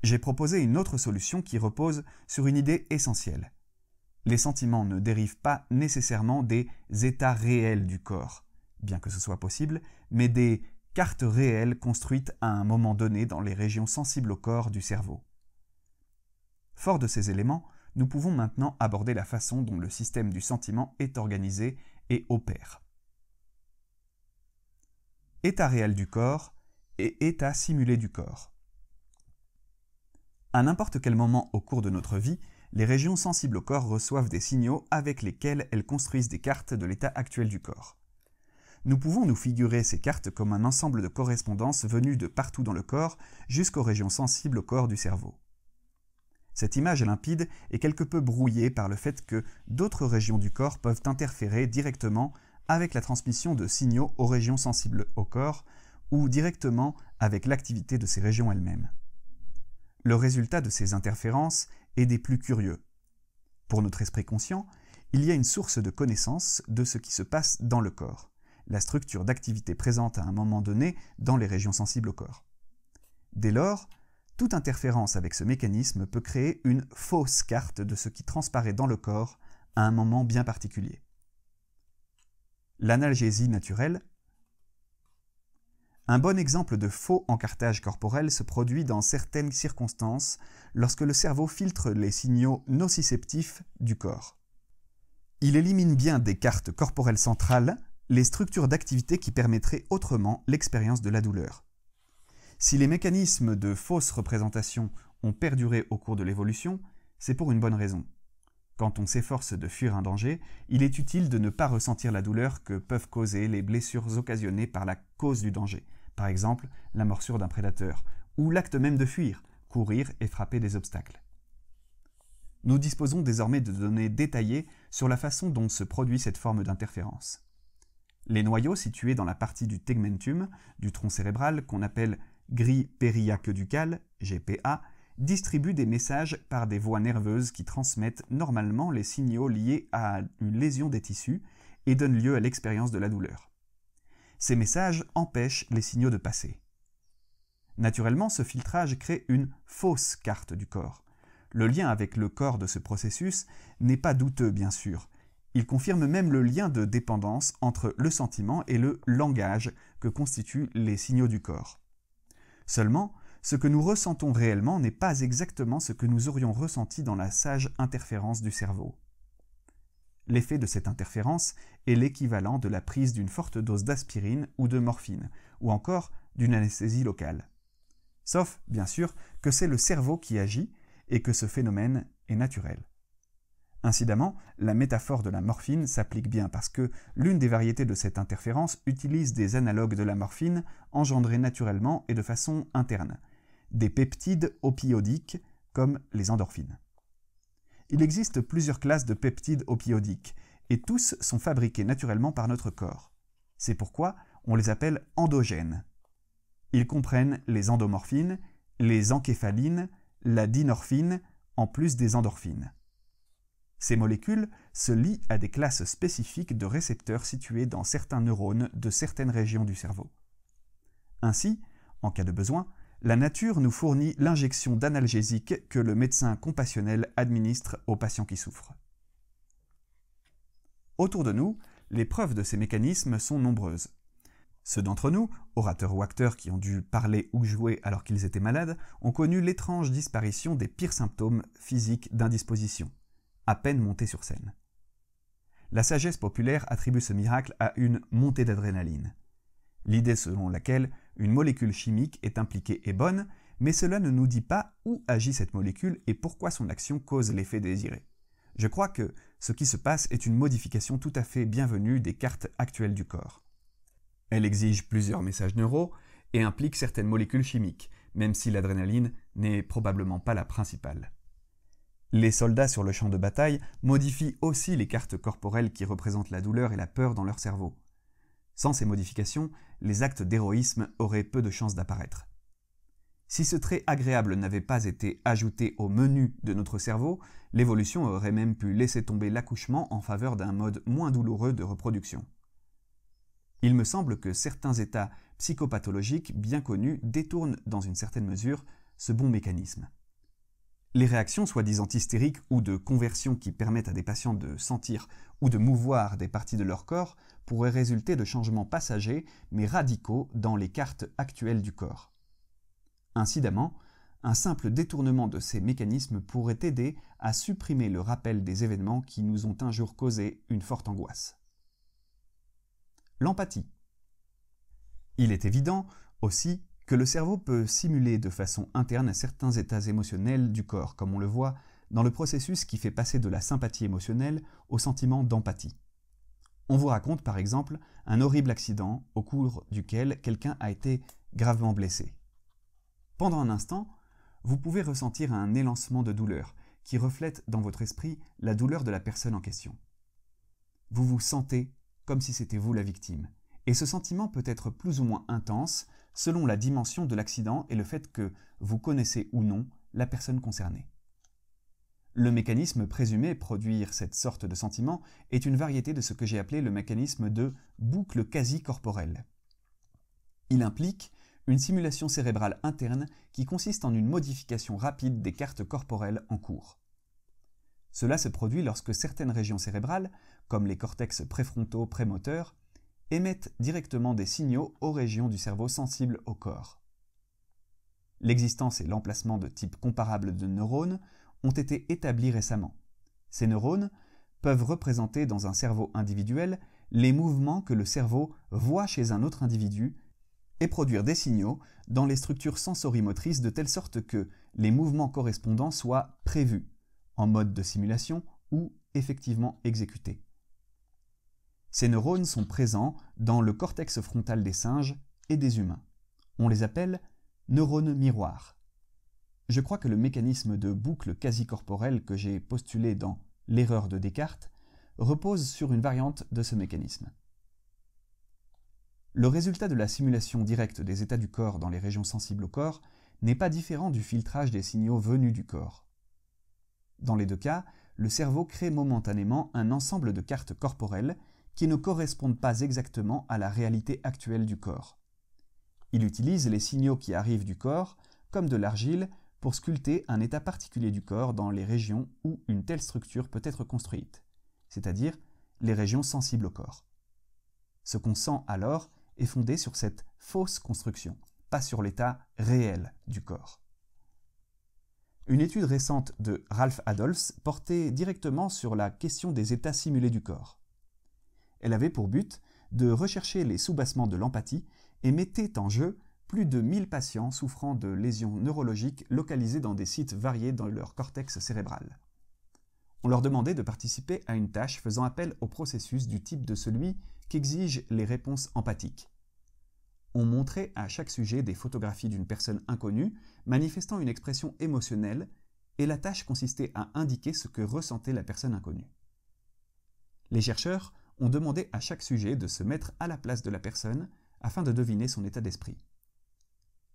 A: J'ai proposé une autre solution qui repose sur une idée essentielle. Les sentiments ne dérivent pas nécessairement des états réels du corps, bien que ce soit possible, mais des cartes réelles construites à un moment donné dans les régions sensibles au corps du cerveau. Fort de ces éléments, nous pouvons maintenant aborder la façon dont le système du sentiment est organisé et opère. État réel du corps et état simulé du corps. À n'importe quel moment au cours de notre vie, les régions sensibles au corps reçoivent des signaux avec lesquels elles construisent des cartes de l'état actuel du corps. Nous pouvons nous figurer ces cartes comme un ensemble de correspondances venues de partout dans le corps jusqu'aux régions sensibles au corps du cerveau. Cette image limpide est quelque peu brouillée par le fait que d'autres régions du corps peuvent interférer directement avec la transmission de signaux aux régions sensibles au corps ou directement avec l'activité de ces régions elles-mêmes. Le résultat de ces interférences est des plus curieux. Pour notre esprit conscient, il y a une source de connaissance de ce qui se passe dans le corps, la structure d'activité présente à un moment donné dans les régions sensibles au corps. Dès lors, toute interférence avec ce mécanisme peut créer une fausse carte de ce qui transparaît dans le corps à un moment bien particulier. L'analgésie naturelle. Un bon exemple de faux encartage corporel se produit dans certaines circonstances lorsque le cerveau filtre les signaux nociceptifs du corps. Il élimine bien des cartes corporelles centrales les structures d'activité qui permettraient autrement l'expérience de la douleur. Si les mécanismes de fausse représentation ont perduré au cours de l'évolution, c'est pour une bonne raison. Quand on s'efforce de fuir un danger, il est utile de ne pas ressentir la douleur que peuvent causer les blessures occasionnées par la cause du danger, par exemple la morsure d'un prédateur, ou l'acte même de fuir, courir et frapper des obstacles. Nous disposons désormais de données détaillées sur la façon dont se produit cette forme d'interférence. Les noyaux situés dans la partie du tegmentum, du tronc cérébral, qu'on appelle grille péri-aqueducale, GPA, distribuent des messages par des voies nerveuses qui transmettent normalement les signaux liés à une lésion des tissus et donnent lieu à l'expérience de la douleur. Ces messages empêchent les signaux de passer. Naturellement, ce filtrage crée une fausse carte du corps. Le lien avec le corps de ce processus n'est pas douteux, bien sûr. Il confirme même le lien de dépendance entre le sentiment et le langage que constituent les signaux du corps. Seulement, ce que nous ressentons réellement n'est pas exactement ce que nous aurions ressenti dans la sage interférence du cerveau. L'effet de cette interférence est l'équivalent de la prise d'une forte dose d'aspirine ou de morphine, ou encore d'une anesthésie locale. Sauf, bien sûr, que c'est le cerveau qui agit et que ce phénomène est naturel. Incidemment, la métaphore de la morphine s'applique bien parce que l'une des variétés de cette interférence utilise des analogues de la morphine engendrés naturellement et de façon interne, des peptides opioïdiques comme les endorphines. Il existe plusieurs classes de peptides opioïdiques et tous sont fabriqués naturellement par notre corps. C'est pourquoi on les appelle endogènes. Ils comprennent les endomorphines, les encéphalines, la dynorphine, en plus des endorphines. Ces molécules se lient à des classes spécifiques de récepteurs situés dans certains neurones de certaines régions du cerveau. Ainsi, en cas de besoin, la nature nous fournit l'injection d'analgésiques que le médecin compassionnel administre aux patients qui souffrent. Autour de nous, les preuves de ces mécanismes sont nombreuses. Ceux d'entre nous, orateurs ou acteurs qui ont dû parler ou jouer alors qu'ils étaient malades, ont connu l'étrange disparition des pires symptômes physiques d'indisposition, à peine montés sur scène. La sagesse populaire attribue ce miracle à une montée d'adrénaline. L'idée selon laquelle une molécule chimique est impliquée est bonne, mais cela ne nous dit pas où agit cette molécule et pourquoi son action cause l'effet désiré. Je crois que ce qui se passe est une modification tout à fait bienvenue des cartes actuelles du corps. Elle exige plusieurs messages neuraux et implique certaines molécules chimiques, même si l'adrénaline n'est probablement pas la principale. Les soldats sur le champ de bataille modifient aussi les cartes corporelles qui représentent la douleur et la peur dans leur cerveau. Sans ces modifications, les actes d'héroïsme auraient peu de chances d'apparaître. Si ce trait agréable n'avait pas été ajouté au menu de notre cerveau, l'évolution aurait même pu laisser tomber l'accouchement en faveur d'un mode moins douloureux de reproduction. Il me semble que certains états psychopathologiques bien connus détournent dans une certaine mesure ce bon mécanisme. Les réactions soi-disant hystériques ou de conversion qui permettent à des patients de sentir ou de mouvoir des parties de leur corps pourraient résulter de changements passagers mais radicaux dans les cartes actuelles du corps. Incidemment, un simple détournement de ces mécanismes pourrait aider à supprimer le rappel des événements qui nous ont un jour causé une forte angoisse. L'empathie. Il est évident aussi que le cerveau peut simuler de façon interne certains états émotionnels du corps, comme on le voit dans le processus qui fait passer de la sympathie émotionnelle au sentiment d'empathie. On vous raconte par exemple un horrible accident au cours duquel quelqu'un a été gravement blessé. Pendant un instant, vous pouvez ressentir un élancement de douleur qui reflète dans votre esprit la douleur de la personne en question. Vous vous sentez comme si c'était vous la victime, et ce sentiment peut être plus ou moins intense selon la dimension de l'accident et le fait que vous connaissez ou non la personne concernée. Le mécanisme présumé produire cette sorte de sentiment est une variété de ce que j'ai appelé le mécanisme de boucle quasi-corporelle. Il implique une simulation cérébrale interne qui consiste en une modification rapide des cartes corporelles en cours. Cela se produit lorsque certaines régions cérébrales, comme les cortex préfrontaux prémoteurs, émettent directement des signaux aux régions du cerveau sensibles au corps. L'existence et l'emplacement de types comparables de neurones ont été établis récemment. Ces neurones peuvent représenter dans un cerveau individuel les mouvements que le cerveau voit chez un autre individu et produire des signaux dans les structures sensorimotrices de telle sorte que les mouvements correspondants soient prévus, en mode de simulation ou effectivement exécutés. Ces neurones sont présents dans le cortex frontal des singes et des humains. On les appelle neurones miroirs. Je crois que le mécanisme de boucle quasi-corporelle que j'ai postulé dans L'erreur de Descartes repose sur une variante de ce mécanisme. Le résultat de la simulation directe des états du corps dans les régions sensibles au corps n'est pas différent du filtrage des signaux venus du corps. Dans les deux cas, le cerveau crée momentanément un ensemble de cartes corporelles qui ne correspondent pas exactement à la réalité actuelle du corps. Il utilise les signaux qui arrivent du corps, comme de l'argile, pour sculpter un état particulier du corps dans les régions où une telle structure peut être construite, c'est-à-dire les régions sensibles au corps. Ce qu'on sent alors est fondé sur cette fausse construction, pas sur l'état réel du corps. Une étude récente de Ralph Adolphs portait directement sur la question des états simulés du corps. Elle avait pour but de rechercher les soubassements de l'empathie et mettait en jeu plus de 1000 patients souffrant de lésions neurologiques localisées dans des sites variés dans leur cortex cérébral. On leur demandait de participer à une tâche faisant appel au processus du type de celui qu'exigent les réponses empathiques. On montrait à chaque sujet des photographies d'une personne inconnue manifestant une expression émotionnelle et la tâche consistait à indiquer ce que ressentait la personne inconnue. Les chercheurs ont demandé à chaque sujet de se mettre à la place de la personne afin de deviner son état d'esprit.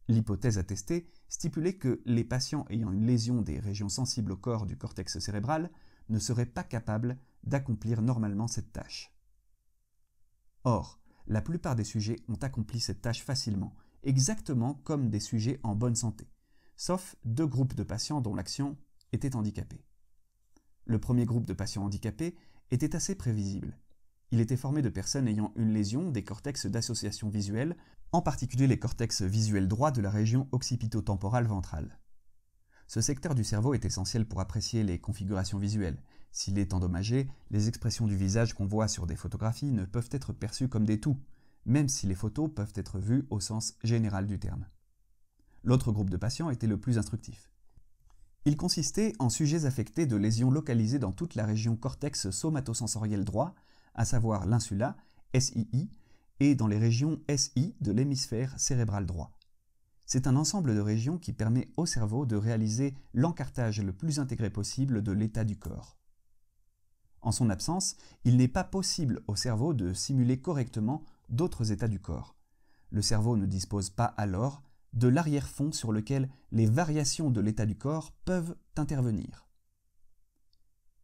A: L'hypothèse attestée stipulait que les patients ayant une lésion des régions sensibles au corps du cortex cérébral ne seraient pas capables d'accomplir normalement cette tâche. Or, la plupart des sujets ont accompli cette tâche facilement, exactement comme des sujets en bonne santé, sauf 2 groupes de patients dont l'action était handicapée. Le premier groupe de patients handicapés était assez prévisible. Il était formé de personnes ayant une lésion des cortex d'association visuelle, en particulier les cortex visuels droits de la région occipito-temporale ventrale. Ce secteur du cerveau est essentiel pour apprécier les configurations visuelles. S'il est endommagé, les expressions du visage qu'on voit sur des photographies ne peuvent être perçues comme des tout, même si les photos peuvent être vues au sens général du terme. L'autre groupe de patients était le plus instructif. Il consistait en sujets affectés de lésions localisées dans toute la région cortex somatosensoriel droit, à savoir l'insula, SII, et dans les régions SI de l'hémisphère cérébral droit. C'est un ensemble de régions qui permet au cerveau de réaliser l'encartage le plus intégré possible de l'état du corps. En son absence, il n'est pas possible au cerveau de simuler correctement d'autres états du corps. Le cerveau ne dispose pas alors de l'arrière-fond sur lequel les variations de l'état du corps peuvent intervenir.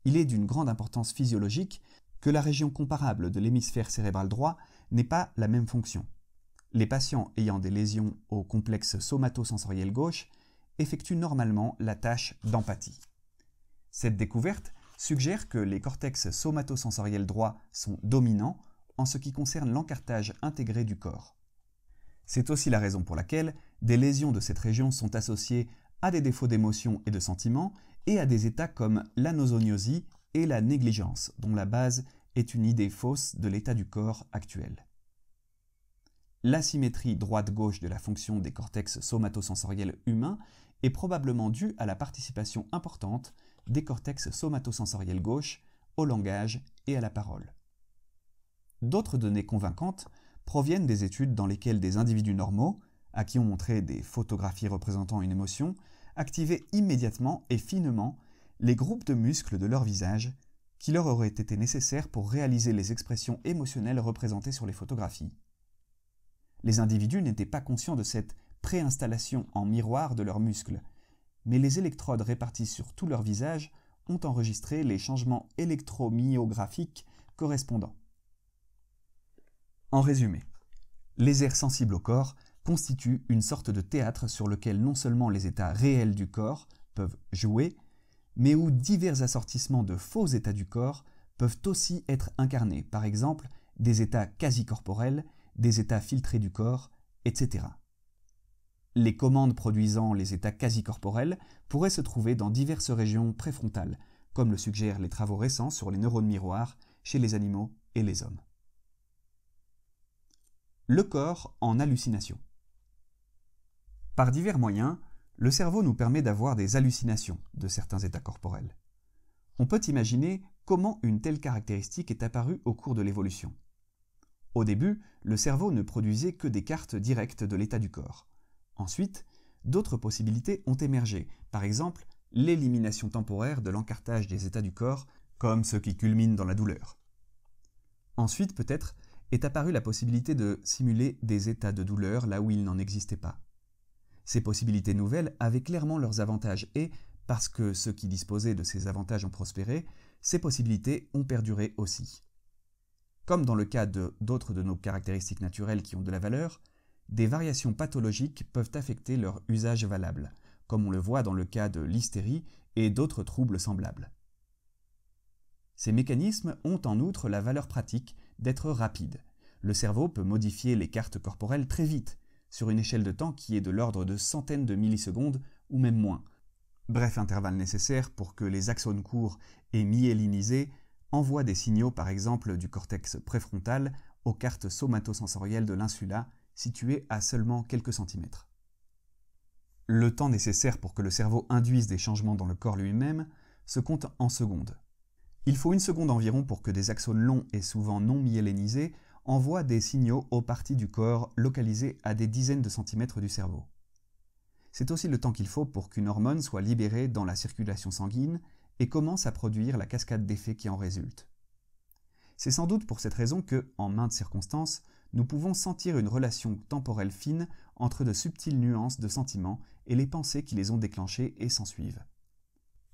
A: Il est d'une grande importance physiologique que la région comparable de l'hémisphère cérébral droit n'ait pas la même fonction. Les patients ayant des lésions au complexe somatosensoriel gauche effectuent normalement la tâche d'empathie. Cette découverte suggère que les cortex somatosensoriels droits sont dominants en ce qui concerne l'encartage intégré du corps. C'est aussi la raison pour laquelle des lésions de cette région sont associées à des défauts d'émotion et de sentiment et à des états comme l'anosognosie et la négligence, dont la base est une idée fausse de l'état du corps actuel. L'asymétrie droite-gauche de la fonction des cortex somatosensoriels humains est probablement due à la participation importante des cortex somatosensoriels gauche au langage et à la parole. D'autres données convaincantes proviennent des études dans lesquelles des individus normaux, à qui on montrait des photographies représentant une émotion, activaient immédiatement et finement les groupes de muscles de leur visage qui leur auraient été nécessaires pour réaliser les expressions émotionnelles représentées sur les photographies. Les individus n'étaient pas conscients de cette préinstallation en miroir de leurs muscles, mais les électrodes réparties sur tout leur visage ont enregistré les changements électromyographiques correspondants. En résumé, les aires sensibles au corps constituent une sorte de théâtre sur lequel non seulement les états réels du corps peuvent jouer, mais où divers assortissements de faux états du corps peuvent aussi être incarnés, par exemple des états quasi-corporels, des états filtrés du corps, etc. Les commandes produisant les états quasi-corporels pourraient se trouver dans diverses régions préfrontales, comme le suggèrent les travaux récents sur les neurones miroirs chez les animaux et les hommes. Le corps en hallucination. Par divers moyens, le cerveau nous permet d'avoir des hallucinations de certains états corporels. On peut imaginer comment une telle caractéristique est apparue au cours de l'évolution. Au début, le cerveau ne produisait que des cartes directes de l'état du corps. Ensuite, d'autres possibilités ont émergé, par exemple l'élimination temporaire de l'encartage des états du corps, comme ceux qui culminent dans la douleur. Ensuite, peut-être, est apparue la possibilité de simuler des états de douleur là où il n'en existait pas. Ces possibilités nouvelles avaient clairement leurs avantages et, parce que ceux qui disposaient de ces avantages ont prospéré, ces possibilités ont perduré aussi. Comme dans le cas d'autres de nos caractéristiques naturelles qui ont de la valeur, des variations pathologiques peuvent affecter leur usage valable, comme on le voit dans le cas de l'hystérie et d'autres troubles semblables. Ces mécanismes ont en outre la valeur pratique d'être rapides. Le cerveau peut modifier les cartes corporelles très vite, sur une échelle de temps qui est de l'ordre de centaines de millisecondes ou même moins. Bref intervalle nécessaire pour que les axones courts et myélinisés envoient des signaux par exemple du cortex préfrontal aux cartes somatosensorielles de l'insula, situées à seulement quelques centimètres. Le temps nécessaire pour que le cerveau induise des changements dans le corps lui-même se compte en secondes. Il faut 1 seconde environ pour que des axones longs et souvent non myélinisés envoient des signaux aux parties du corps localisées à des dizaines de centimètres du cerveau. C'est aussi le temps qu'il faut pour qu'une hormone soit libérée dans la circulation sanguine et commence à produire la cascade d'effets qui en résulte. C'est sans doute pour cette raison que, en maintes circonstances, nous pouvons sentir une relation temporelle fine entre de subtiles nuances de sentiments et les pensées qui les ont déclenchées et s'ensuivent.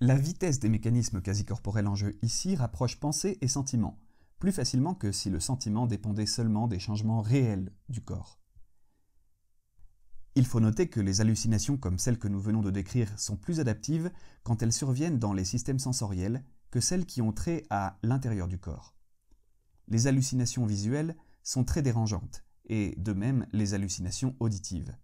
A: La vitesse des mécanismes quasi-corporels en jeu ici rapproche pensée et sentiment, plus facilement que si le sentiment dépendait seulement des changements réels du corps. Il faut noter que les hallucinations comme celles que nous venons de décrire sont plus adaptives quand elles surviennent dans les systèmes sensoriels que celles qui ont trait à l'intérieur du corps. Les hallucinations visuelles sont très dérangeantes, et de même les hallucinations auditives.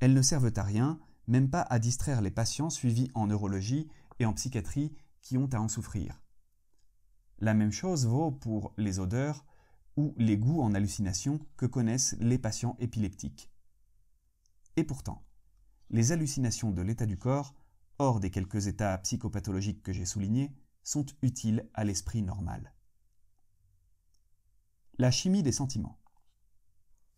A: Elles ne servent à rien, même pas à distraire les patients suivis en neurologie et en psychiatrie qui ont à en souffrir. La même chose vaut pour les odeurs ou les goûts en hallucination que connaissent les patients épileptiques. Et pourtant, les hallucinations de l'état du corps, hors des quelques états psychopathologiques que j'ai soulignés, sont utiles à l'esprit normal. La chimie des sentiments.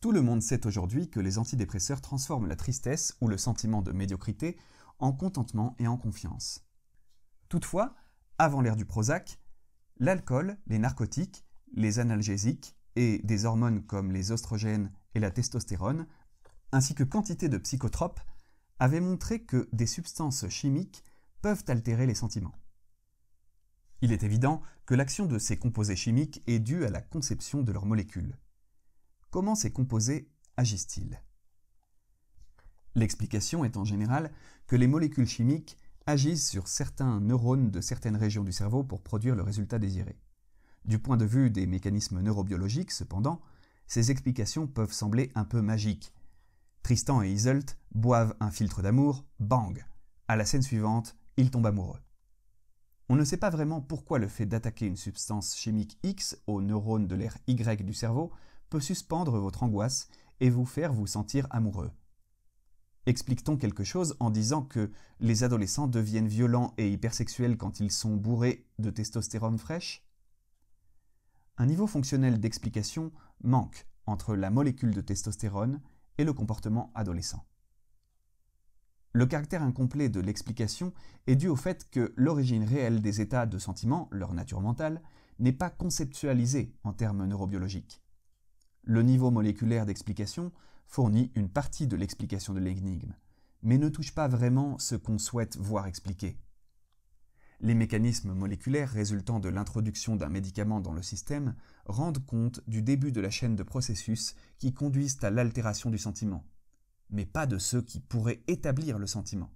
A: Tout le monde sait aujourd'hui que les antidépresseurs transforment la tristesse ou le sentiment de médiocrité en contentement et en confiance. Toutefois, avant l'ère du Prozac, l'alcool, les narcotiques, les analgésiques et des hormones comme les oestrogènes et la testostérone, ainsi que quantité de psychotropes, avaient montré que des substances chimiques peuvent altérer les sentiments. Il est évident que l'action de ces composés chimiques est due à la conception de leurs molécules. Comment ces composés agissent-ils ? L'explication est en général que les molécules chimiques agissent sur certains neurones de certaines régions du cerveau pour produire le résultat désiré. Du point de vue des mécanismes neurobiologiques, cependant, ces explications peuvent sembler un peu magiques. Tristan et Iseult boivent un filtre d'amour, bang! À la scène suivante, ils tombent amoureux. On ne sait pas vraiment pourquoi le fait d'attaquer une substance chimique X aux neurones de l'aire Y du cerveau peut suspendre votre angoisse et vous faire vous sentir amoureux. Explique-t-on quelque chose en disant que les adolescents deviennent violents et hypersexuels quand ils sont bourrés de testostérone fraîche ? Un niveau fonctionnel d'explication manque entre la molécule de testostérone et le comportement adolescent. Le caractère incomplet de l'explication est dû au fait que l'origine réelle des états de sentiment, leur nature mentale, n'est pas conceptualisée en termes neurobiologiques. Le niveau moléculaire d'explication fournit une partie de l'explication de l'énigme, mais ne touche pas vraiment ce qu'on souhaite voir expliqué. Les mécanismes moléculaires résultant de l'introduction d'un médicament dans le système rendent compte du début de la chaîne de processus qui conduisent à l'altération du sentiment, mais pas de ceux qui pourraient établir le sentiment.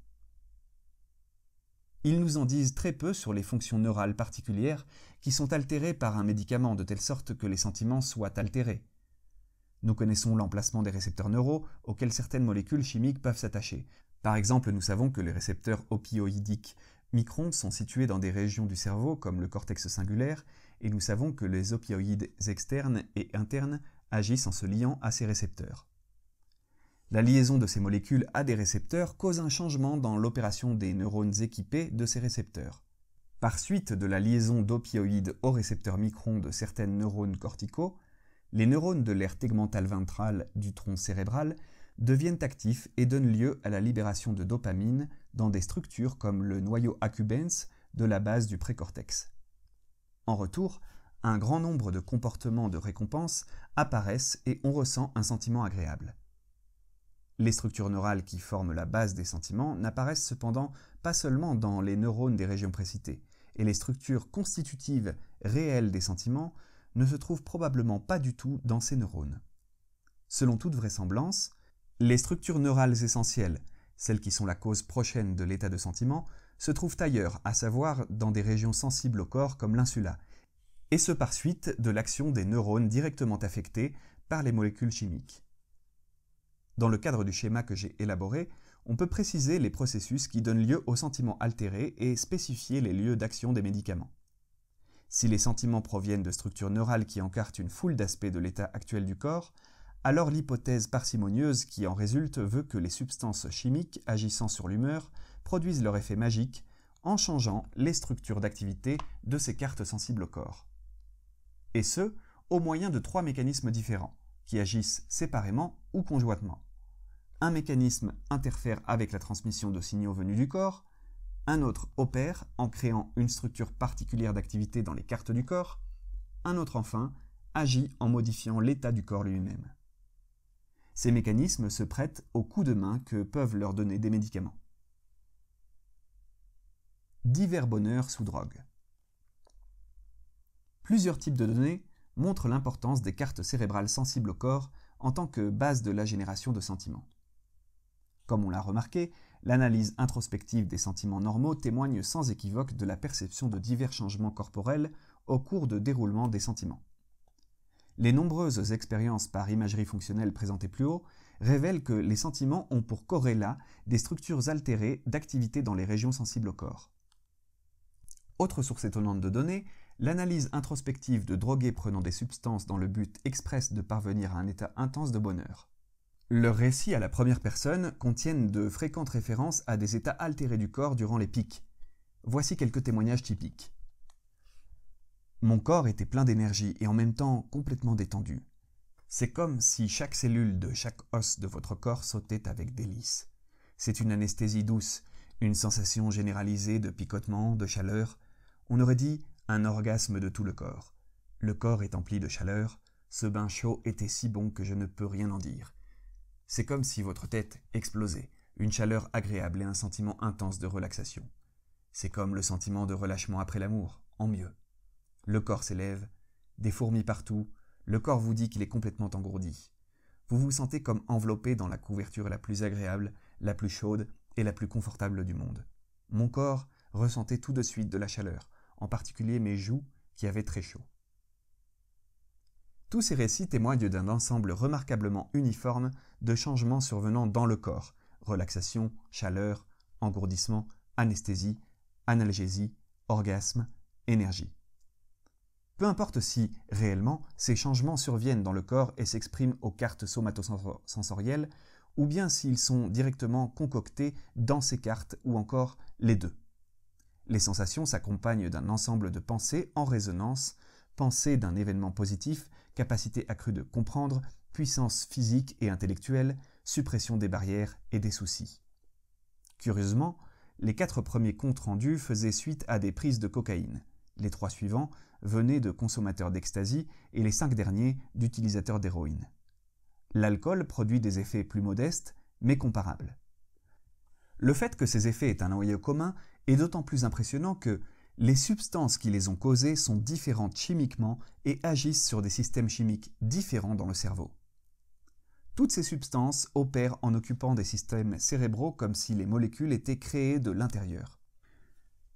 A: Ils nous en disent très peu sur les fonctions neurales particulières qui sont altérées par un médicament de telle sorte que les sentiments soient altérés. Nous connaissons l'emplacement des récepteurs neuraux auxquels certaines molécules chimiques peuvent s'attacher. Par exemple, nous savons que les récepteurs opioïdiques microns sont situés dans des régions du cerveau comme le cortex cingulaire et nous savons que les opioïdes externes et internes agissent en se liant à ces récepteurs. La liaison de ces molécules à des récepteurs cause un changement dans l'opération des neurones équipés de ces récepteurs. Par suite de la liaison d'opioïdes aux récepteurs microns de certaines neurones corticaux, les neurones de l'aire tegmentale ventrale du tronc cérébral deviennent actifs et donnent lieu à la libération de dopamine dans des structures comme le noyau accumbens de la base du précortex. En retour, un grand nombre de comportements de récompense apparaissent et on ressent un sentiment agréable. Les structures neurales qui forment la base des sentiments n'apparaissent cependant pas seulement dans les neurones des régions précitées, et les structures constitutives réelles des sentiments ne se trouvent probablement pas du tout dans ces neurones. Selon toute vraisemblance, les structures neurales essentielles, celles qui sont la cause prochaine de l'état de sentiment, se trouvent ailleurs, à savoir dans des régions sensibles au corps comme l'insula, et ce par suite de l'action des neurones directement affectés par les molécules chimiques. Dans le cadre du schéma que j'ai élaboré, on peut préciser les processus qui donnent lieu aux sentiments altérés et spécifier les lieux d'action des médicaments. Si les sentiments proviennent de structures neurales qui encartent une foule d'aspects de l'état actuel du corps, alors l'hypothèse parcimonieuse qui en résulte veut que les substances chimiques agissant sur l'humeur produisent leur effet magique en changeant les structures d'activité de ces cartes sensibles au corps. Et ce, au moyen de 3 mécanismes différents, qui agissent séparément ou conjointement. Un mécanisme interfère avec la transmission de signaux venus du corps, un autre opère en créant une structure particulière d'activité dans les cartes du corps, un autre enfin agit en modifiant l'état du corps lui-même. Ces mécanismes se prêtent aux coups de main que peuvent leur donner des médicaments. Divers bonheurs sous drogue. Plusieurs types de données montrent l'importance des cartes cérébrales sensibles au corps en tant que base de la génération de sentiments. Comme on l'a remarqué, l'analyse introspective des sentiments normaux témoigne sans équivoque de la perception de divers changements corporels au cours de déroulement des sentiments. Les nombreuses expériences par imagerie fonctionnelle présentées plus haut révèlent que les sentiments ont pour corrélat des structures altérées d'activité dans les régions sensibles au corps. Autre source étonnante de données, l'analyse introspective de drogués prenant des substances dans le but express de parvenir à un état intense de bonheur. Leurs récits à la première personne contiennent de fréquentes références à des états altérés du corps durant les pics. Voici quelques témoignages typiques. Mon corps était plein d'énergie et en même temps complètement détendu. C'est comme si chaque cellule de chaque os de votre corps sautait avec délice. C'est une anesthésie douce, une sensation généralisée de picotement, de chaleur. On aurait dit un orgasme de tout le corps. Le corps est empli de chaleur. Ce bain chaud était si bon que je ne peux rien en dire. C'est comme si votre tête explosait, une chaleur agréable et un sentiment intense de relaxation. C'est comme le sentiment de relâchement après l'amour, en mieux. Le corps s'élève, des fourmis partout, le corps vous dit qu'il est complètement engourdi. Vous vous sentez comme enveloppé dans la couverture la plus agréable, la plus chaude et la plus confortable du monde. Mon corps ressentait tout de suite de la chaleur, en particulier mes joues qui avaient très chaud. Tous ces récits témoignent d'un ensemble remarquablement uniforme de changements survenant dans le corps, relaxation, chaleur, engourdissement, anesthésie, analgésie, orgasme, énergie. Peu importe si, réellement, ces changements surviennent dans le corps et s'expriment aux cartes somatosensorielles, ou bien s'ils sont directement concoctés dans ces cartes, ou encore les deux. Les sensations s'accompagnent d'un ensemble de pensées en résonance, pensée d'un événement positif, capacité accrue de comprendre, puissance physique et intellectuelle, suppression des barrières et des soucis. Curieusement, les 4 premiers comptes rendus faisaient suite à des prises de cocaïne. Les 3 suivants venaient de consommateurs d'ecstasy et les 5 derniers d'utilisateurs d'héroïne. L'alcool produit des effets plus modestes, mais comparables. Le fait que ces effets aient un noyau commun est d'autant plus impressionnant que les substances qui les ont causés sont différentes chimiquement et agissent sur des systèmes chimiques différents dans le cerveau. Toutes ces substances opèrent en occupant des systèmes cérébraux comme si les molécules étaient créées de l'intérieur.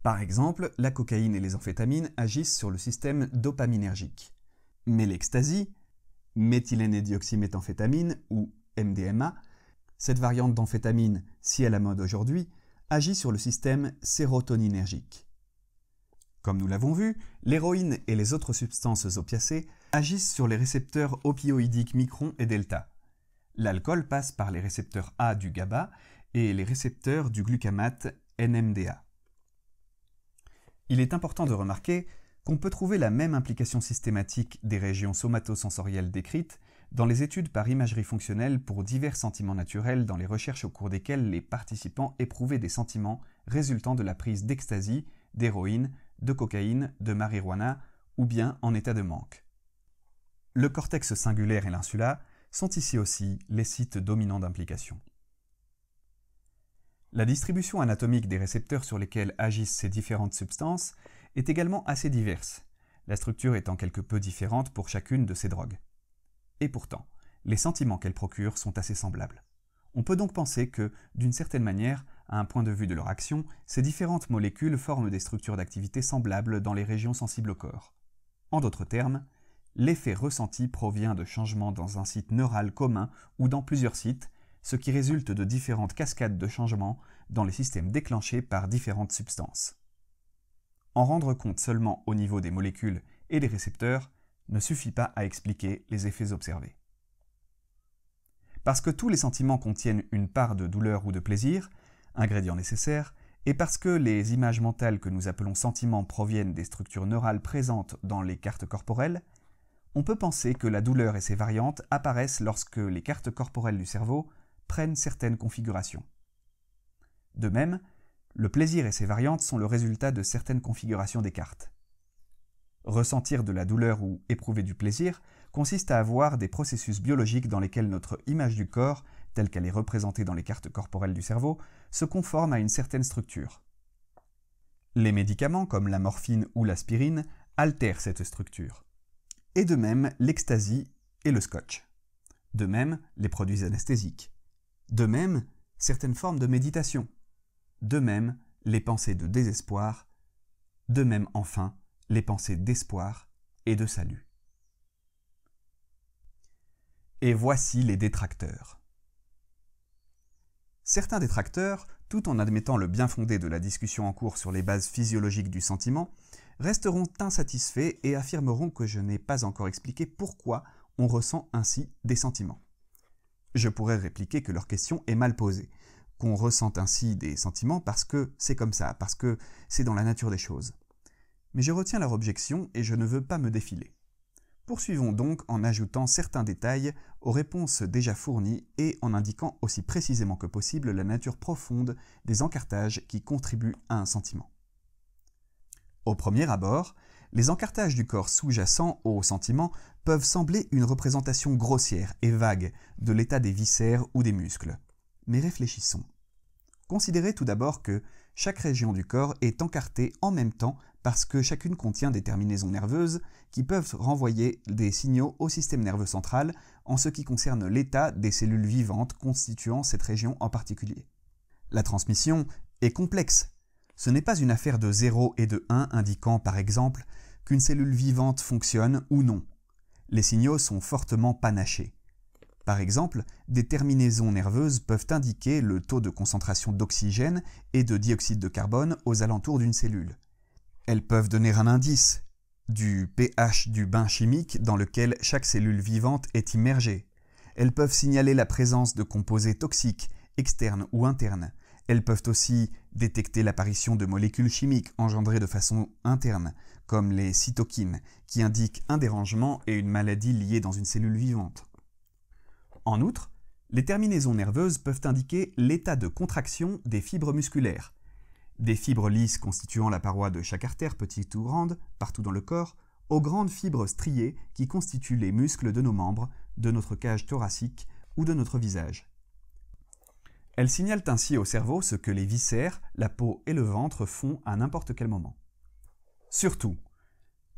A: Par exemple, la cocaïne et les amphétamines agissent sur le système dopaminergique. Mais l'ecstasy, méthylène-dioxyméthamphétamine ou MDMA, cette variante d'amphétamine si à la mode aujourd'hui, agit sur le système sérotoninergique. Comme nous l'avons vu, l'héroïne et les autres substances opiacées agissent sur les récepteurs opioïdiques micron et delta. L'alcool passe par les récepteurs A du GABA et les récepteurs du glucamate NMDA. Il est important de remarquer qu'on peut trouver la même implication systématique des régions somatosensorielles décrites dans les études par imagerie fonctionnelle pour divers sentiments naturels dans les recherches au cours desquelles les participants éprouvaient des sentiments résultant de la prise d'ecstasy, d'héroïne, de cocaïne, de marijuana ou bien en état de manque. Le cortex singulaire et l'insula sont ici aussi les sites dominants d'implication. La distribution anatomique des récepteurs sur lesquels agissent ces différentes substances est également assez diverse, la structure étant quelque peu différente pour chacune de ces drogues. Et pourtant, les sentiments qu'elles procurent sont assez semblables. On peut donc penser que, d'une certaine manière, à un point de vue de leur action, ces différentes molécules forment des structures d'activité semblables dans les régions sensibles au corps. En d'autres termes, l'effet ressenti provient de changements dans un site neural commun ou dans plusieurs sites, ce qui résulte de différentes cascades de changements dans les systèmes déclenchés par différentes substances. En rendre compte seulement au niveau des molécules et des récepteurs ne suffit pas à expliquer les effets observés. Parce que tous les sentiments contiennent une part de douleur ou de plaisir, ingrédient nécessaire, et parce que les images mentales que nous appelons sentiments proviennent des structures neurales présentes dans les cartes corporelles, on peut penser que la douleur et ses variantes apparaissent lorsque les cartes corporelles du cerveau prennent certaines configurations. De même, le plaisir et ses variantes sont le résultat de certaines configurations des cartes. Ressentir de la douleur ou éprouver du plaisir consiste à avoir des processus biologiques dans lesquels notre image du corps, telle qu'elle est représentée dans les cartes corporelles du cerveau, se conforme à une certaine structure. Les médicaments, comme la morphine ou l'aspirine, altèrent cette structure. Et de même, l'ecstasy et le scotch. De même, les produits anesthésiques. De même, certaines formes de méditation. De même, les pensées de désespoir. De même, enfin, les pensées d'espoir et de salut. Et voici les détracteurs. Certains détracteurs, tout en admettant le bien fondé de la discussion en cours sur les bases physiologiques du sentiment, resteront insatisfaits et affirmeront que je n'ai pas encore expliqué pourquoi on ressent ainsi des sentiments. Je pourrais répliquer que leur question est mal posée, qu'on ressent ainsi des sentiments parce que c'est comme ça, parce que c'est dans la nature des choses. Mais je retiens leur objection et je ne veux pas me défiler. Poursuivons donc en ajoutant certains détails aux réponses déjà fournies et en indiquant aussi précisément que possible la nature profonde des encartages qui contribuent à un sentiment. Au premier abord, les encartages du corps sous-jacents au sentiment peuvent sembler une représentation grossière et vague de l'état des viscères ou des muscles. Mais réfléchissons. Considérez tout d'abord que chaque région du corps est encartée en même temps parce que chacune contient des terminaisons nerveuses qui peuvent renvoyer des signaux au système nerveux central en ce qui concerne l'état des cellules vivantes constituant cette région en particulier. La transmission est complexe. Ce n'est pas une affaire de 0 et de 1 indiquant par exemple qu'une cellule vivante fonctionne ou non. Les signaux sont fortement panachés. Par exemple, des terminaisons nerveuses peuvent indiquer le taux de concentration d'oxygène et de dioxyde de carbone aux alentours d'une cellule. Elles peuvent donner un indice du pH du bain chimique dans lequel chaque cellule vivante est immergée. Elles peuvent signaler la présence de composés toxiques, externes ou internes. Elles peuvent aussi détecter l'apparition de molécules chimiques engendrées de façon interne, comme les cytokines, qui indiquent un dérangement et une maladie liée dans une cellule vivante. En outre, les terminaisons nerveuses peuvent indiquer l'état de contraction des fibres musculaires. Des fibres lisses constituant la paroi de chaque artère, petite ou grande, partout dans le corps, aux grandes fibres striées qui constituent les muscles de nos membres, de notre cage thoracique ou de notre visage. Elles signalent ainsi au cerveau ce que les viscères, la peau et le ventre font à n'importe quel moment. Surtout,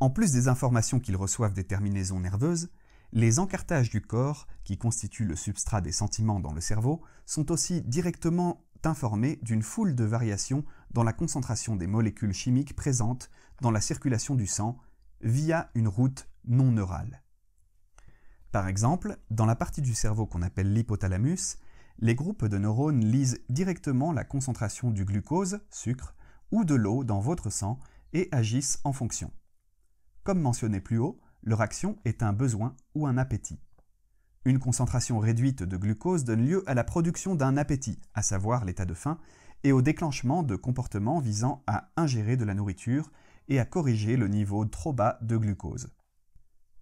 A: en plus des informations qu'ils reçoivent des terminaisons nerveuses, les encartages du corps, qui constituent le substrat des sentiments dans le cerveau, sont aussi directement informés d'une foule de variations dans la concentration des molécules chimiques présentes dans la circulation du sang via une route non neurale. Par exemple, dans la partie du cerveau qu'on appelle l'hypothalamus, les groupes de neurones lisent directement la concentration du glucose, sucre, ou de l'eau dans votre sang et agissent en fonction. Comme mentionné plus haut, leur action est un besoin ou un appétit. Une concentration réduite de glucose donne lieu à la production d'un appétit, à savoir l'état de faim, et au déclenchement de comportements visant à ingérer de la nourriture et à corriger le niveau trop bas de glucose.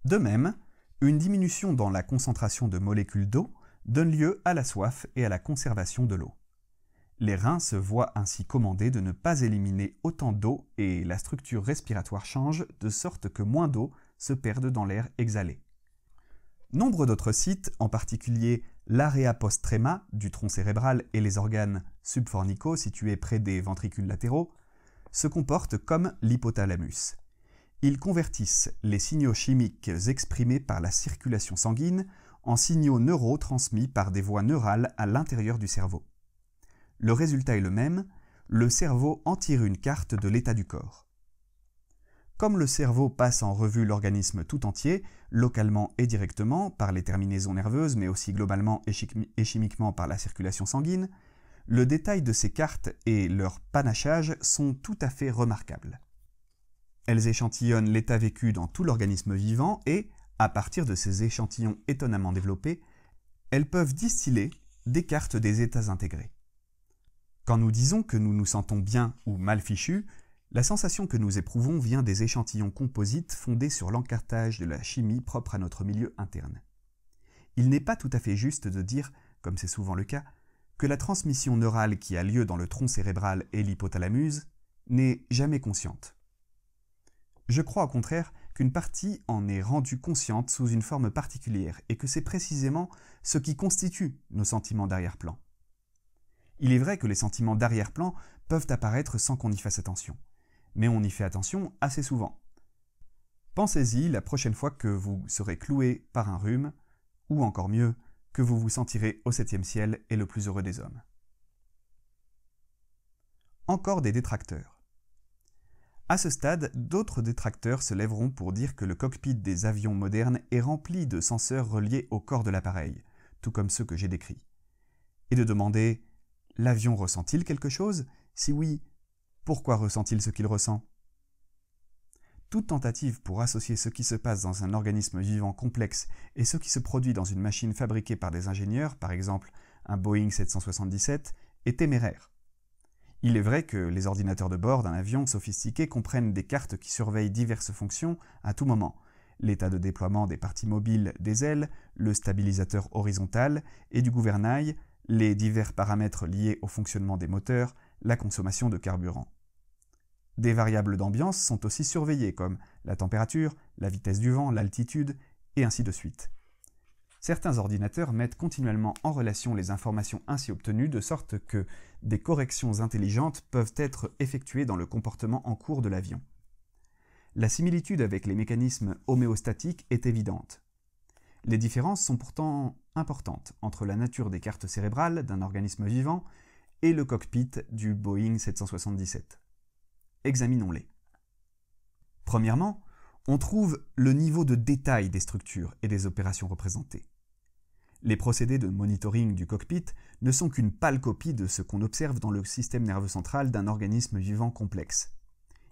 A: De même, une diminution dans la concentration de molécules d'eau donne lieu à la soif et à la conservation de l'eau. Les reins se voient ainsi commandés de ne pas éliminer autant d'eau et la structure respiratoire change de sorte que moins d'eau se perde dans l'air exhalé. Nombre d'autres sites, en particulier l'area postrema du tronc cérébral et les organes subfornicaux situés près des ventricules latéraux, se comportent comme l'hypothalamus. Ils convertissent les signaux chimiques exprimés par la circulation sanguine en signaux neuraux transmis par des voies neurales à l'intérieur du cerveau. Le résultat est le même, le cerveau en tire une carte de l'état du corps. Comme le cerveau passe en revue l'organisme tout entier, localement et directement, par les terminaisons nerveuses, mais aussi globalement et chimiquement par la circulation sanguine, le détail de ces cartes et leur panachage sont tout à fait remarquables. Elles échantillonnent l'état vécu dans tout l'organisme vivant et, à partir de ces échantillons étonnamment développés, elles peuvent distiller des cartes des états intégrés. Quand nous disons que nous nous sentons bien ou mal fichus, la sensation que nous éprouvons vient des échantillons composites fondés sur l'encartage de la chimie propre à notre milieu interne. Il n'est pas tout à fait juste de dire, comme c'est souvent le cas, que la transmission neurale qui a lieu dans le tronc cérébral et l'hypothalamus n'est jamais consciente. Je crois au contraire qu'une partie en est rendue consciente sous une forme particulière et que c'est précisément ce qui constitue nos sentiments d'arrière-plan. Il est vrai que les sentiments d'arrière-plan peuvent apparaître sans qu'on y fasse attention, mais on y fait attention assez souvent. Pensez-y la prochaine fois que vous serez cloué par un rhume, ou encore mieux, que vous vous sentirez au 7e ciel et le plus heureux des hommes. Encore des détracteurs. À ce stade, d'autres détracteurs se lèveront pour dire que le cockpit des avions modernes est rempli de senseurs reliés au corps de l'appareil, tout comme ceux que j'ai décrits. Et de demander « L'avion ressent-il quelque chose ? Si oui, pourquoi ressent-il ce qu'il ressent ?» Toute tentative pour associer ce qui se passe dans un organisme vivant complexe et ce qui se produit dans une machine fabriquée par des ingénieurs, par exemple un Boeing 777, est téméraire. Il est vrai que les ordinateurs de bord d'un avion sophistiqué comprennent des cartes qui surveillent diverses fonctions à tout moment, l'état de déploiement des parties mobiles des ailes, le stabilisateur horizontal et du gouvernail, les divers paramètres liés au fonctionnement des moteurs, la consommation de carburant. Des variables d'ambiance sont aussi surveillées comme la température, la vitesse du vent, l'altitude, et ainsi de suite. Certains ordinateurs mettent continuellement en relation les informations ainsi obtenues de sorte que des corrections intelligentes peuvent être effectuées dans le comportement en cours de l'avion. La similitude avec les mécanismes homéostatiques est évidente. Les différences sont pourtant importantes entre la nature des cartes cérébrales d'un organisme vivant et le cockpit du Boeing 777. Examinons-les. Premièrement, on trouve le niveau de détail des structures et des opérations représentées. Les procédés de monitoring du cockpit ne sont qu'une pâle copie de ce qu'on observe dans le système nerveux central d'un organisme vivant complexe.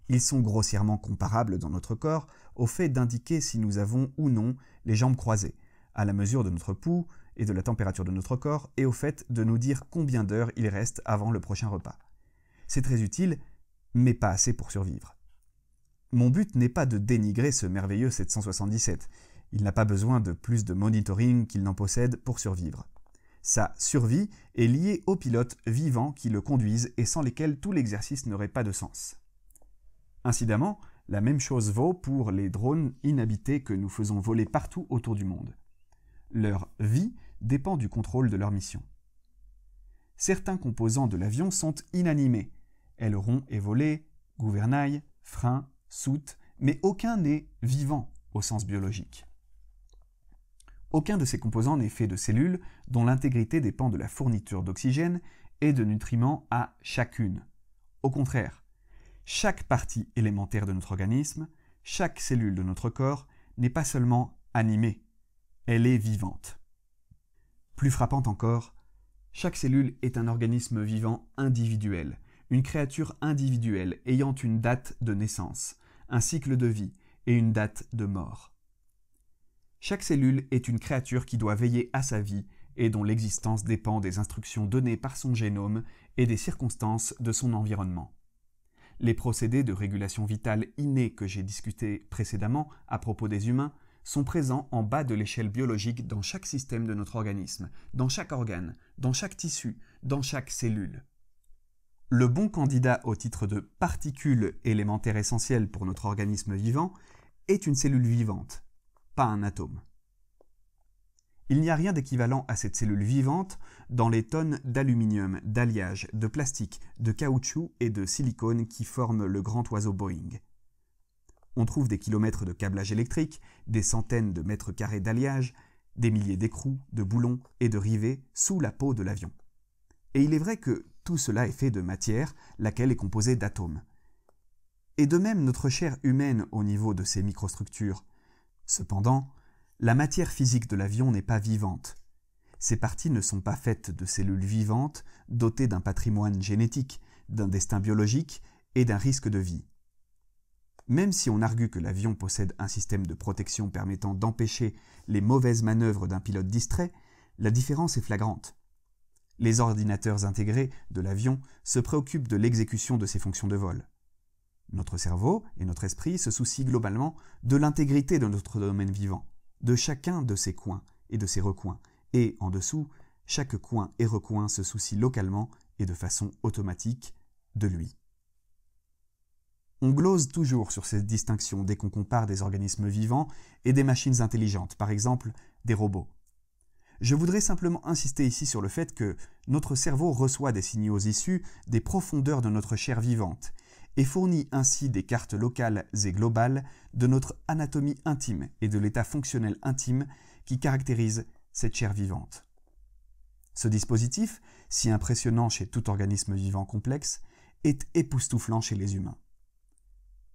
A: Ils sont grossièrement comparables dans notre corps au fait d'indiquer si nous avons ou non les jambes croisées, à la mesure de notre pouls et de la température de notre corps, et au fait de nous dire combien d'heures il reste avant le prochain repas. C'est très utile, mais pas assez pour survivre. Mon but n'est pas de dénigrer ce merveilleux 777. Il n'a pas besoin de plus de monitoring qu'il n'en possède pour survivre. Sa survie est liée aux pilotes vivants qui le conduisent et sans lesquels tout l'exercice n'aurait pas de sens. Incidemment, la même chose vaut pour les drones inhabités que nous faisons voler partout autour du monde. Leur vie dépend du contrôle de leur mission. Certains composants de l'avion sont inanimés, ailerons et volets, gouvernail, frein, soute, mais aucun n'est vivant au sens biologique. Aucun de ces composants n'est fait de cellules dont l'intégrité dépend de la fourniture d'oxygène et de nutriments à chacune. Au contraire, chaque partie élémentaire de notre organisme, chaque cellule de notre corps n'est pas seulement animée, elle est vivante. Plus frappante encore, chaque cellule est un organisme vivant individuel, une créature individuelle ayant une date de naissance, un cycle de vie et une date de mort. Chaque cellule est une créature qui doit veiller à sa vie et dont l'existence dépend des instructions données par son génome et des circonstances de son environnement. Les procédés de régulation vitale innés que j'ai discutés précédemment à propos des humains sont présents en bas de l'échelle biologique dans chaque système de notre organisme, dans chaque organe, dans chaque tissu, dans chaque cellule. Le bon candidat au titre de particule élémentaire essentielle pour notre organisme vivant est une cellule vivante, pas un atome. Il n'y a rien d'équivalent à cette cellule vivante dans les tonnes d'aluminium, d'alliage, de plastique, de caoutchouc et de silicone qui forment le grand oiseau Boeing. On trouve des kilomètres de câblage électrique, des centaines de mètres carrés d'alliage, des milliers d'écrous, de boulons et de rivets sous la peau de l'avion. Et il est vrai que tout cela est fait de matière, laquelle est composée d'atomes. Et de même notre chair humaine au niveau de ces microstructures. Cependant, la matière physique de l'avion n'est pas vivante. Ses parties ne sont pas faites de cellules vivantes dotées d'un patrimoine génétique, d'un destin biologique et d'un risque de vie. Même si on argue que l'avion possède un système de protection permettant d'empêcher les mauvaises manœuvres d'un pilote distrait, la différence est flagrante. Les ordinateurs intégrés de l'avion se préoccupent de l'exécution de ses fonctions de vol. Notre cerveau et notre esprit se soucient globalement de l'intégrité de notre domaine vivant, de chacun de ses coins et de ses recoins, et en dessous, chaque coin et recoin se soucie localement et de façon automatique de lui. On glose toujours sur ces distinctions dès qu'on compare des organismes vivants et des machines intelligentes, par exemple des robots. Je voudrais simplement insister ici sur le fait que notre cerveau reçoit des signaux issus des profondeurs de notre chair vivante et fournit ainsi des cartes locales et globales de notre anatomie intime et de l'état fonctionnel intime qui caractérise cette chair vivante. Ce dispositif, si impressionnant chez tout organisme vivant complexe, est époustouflant chez les humains.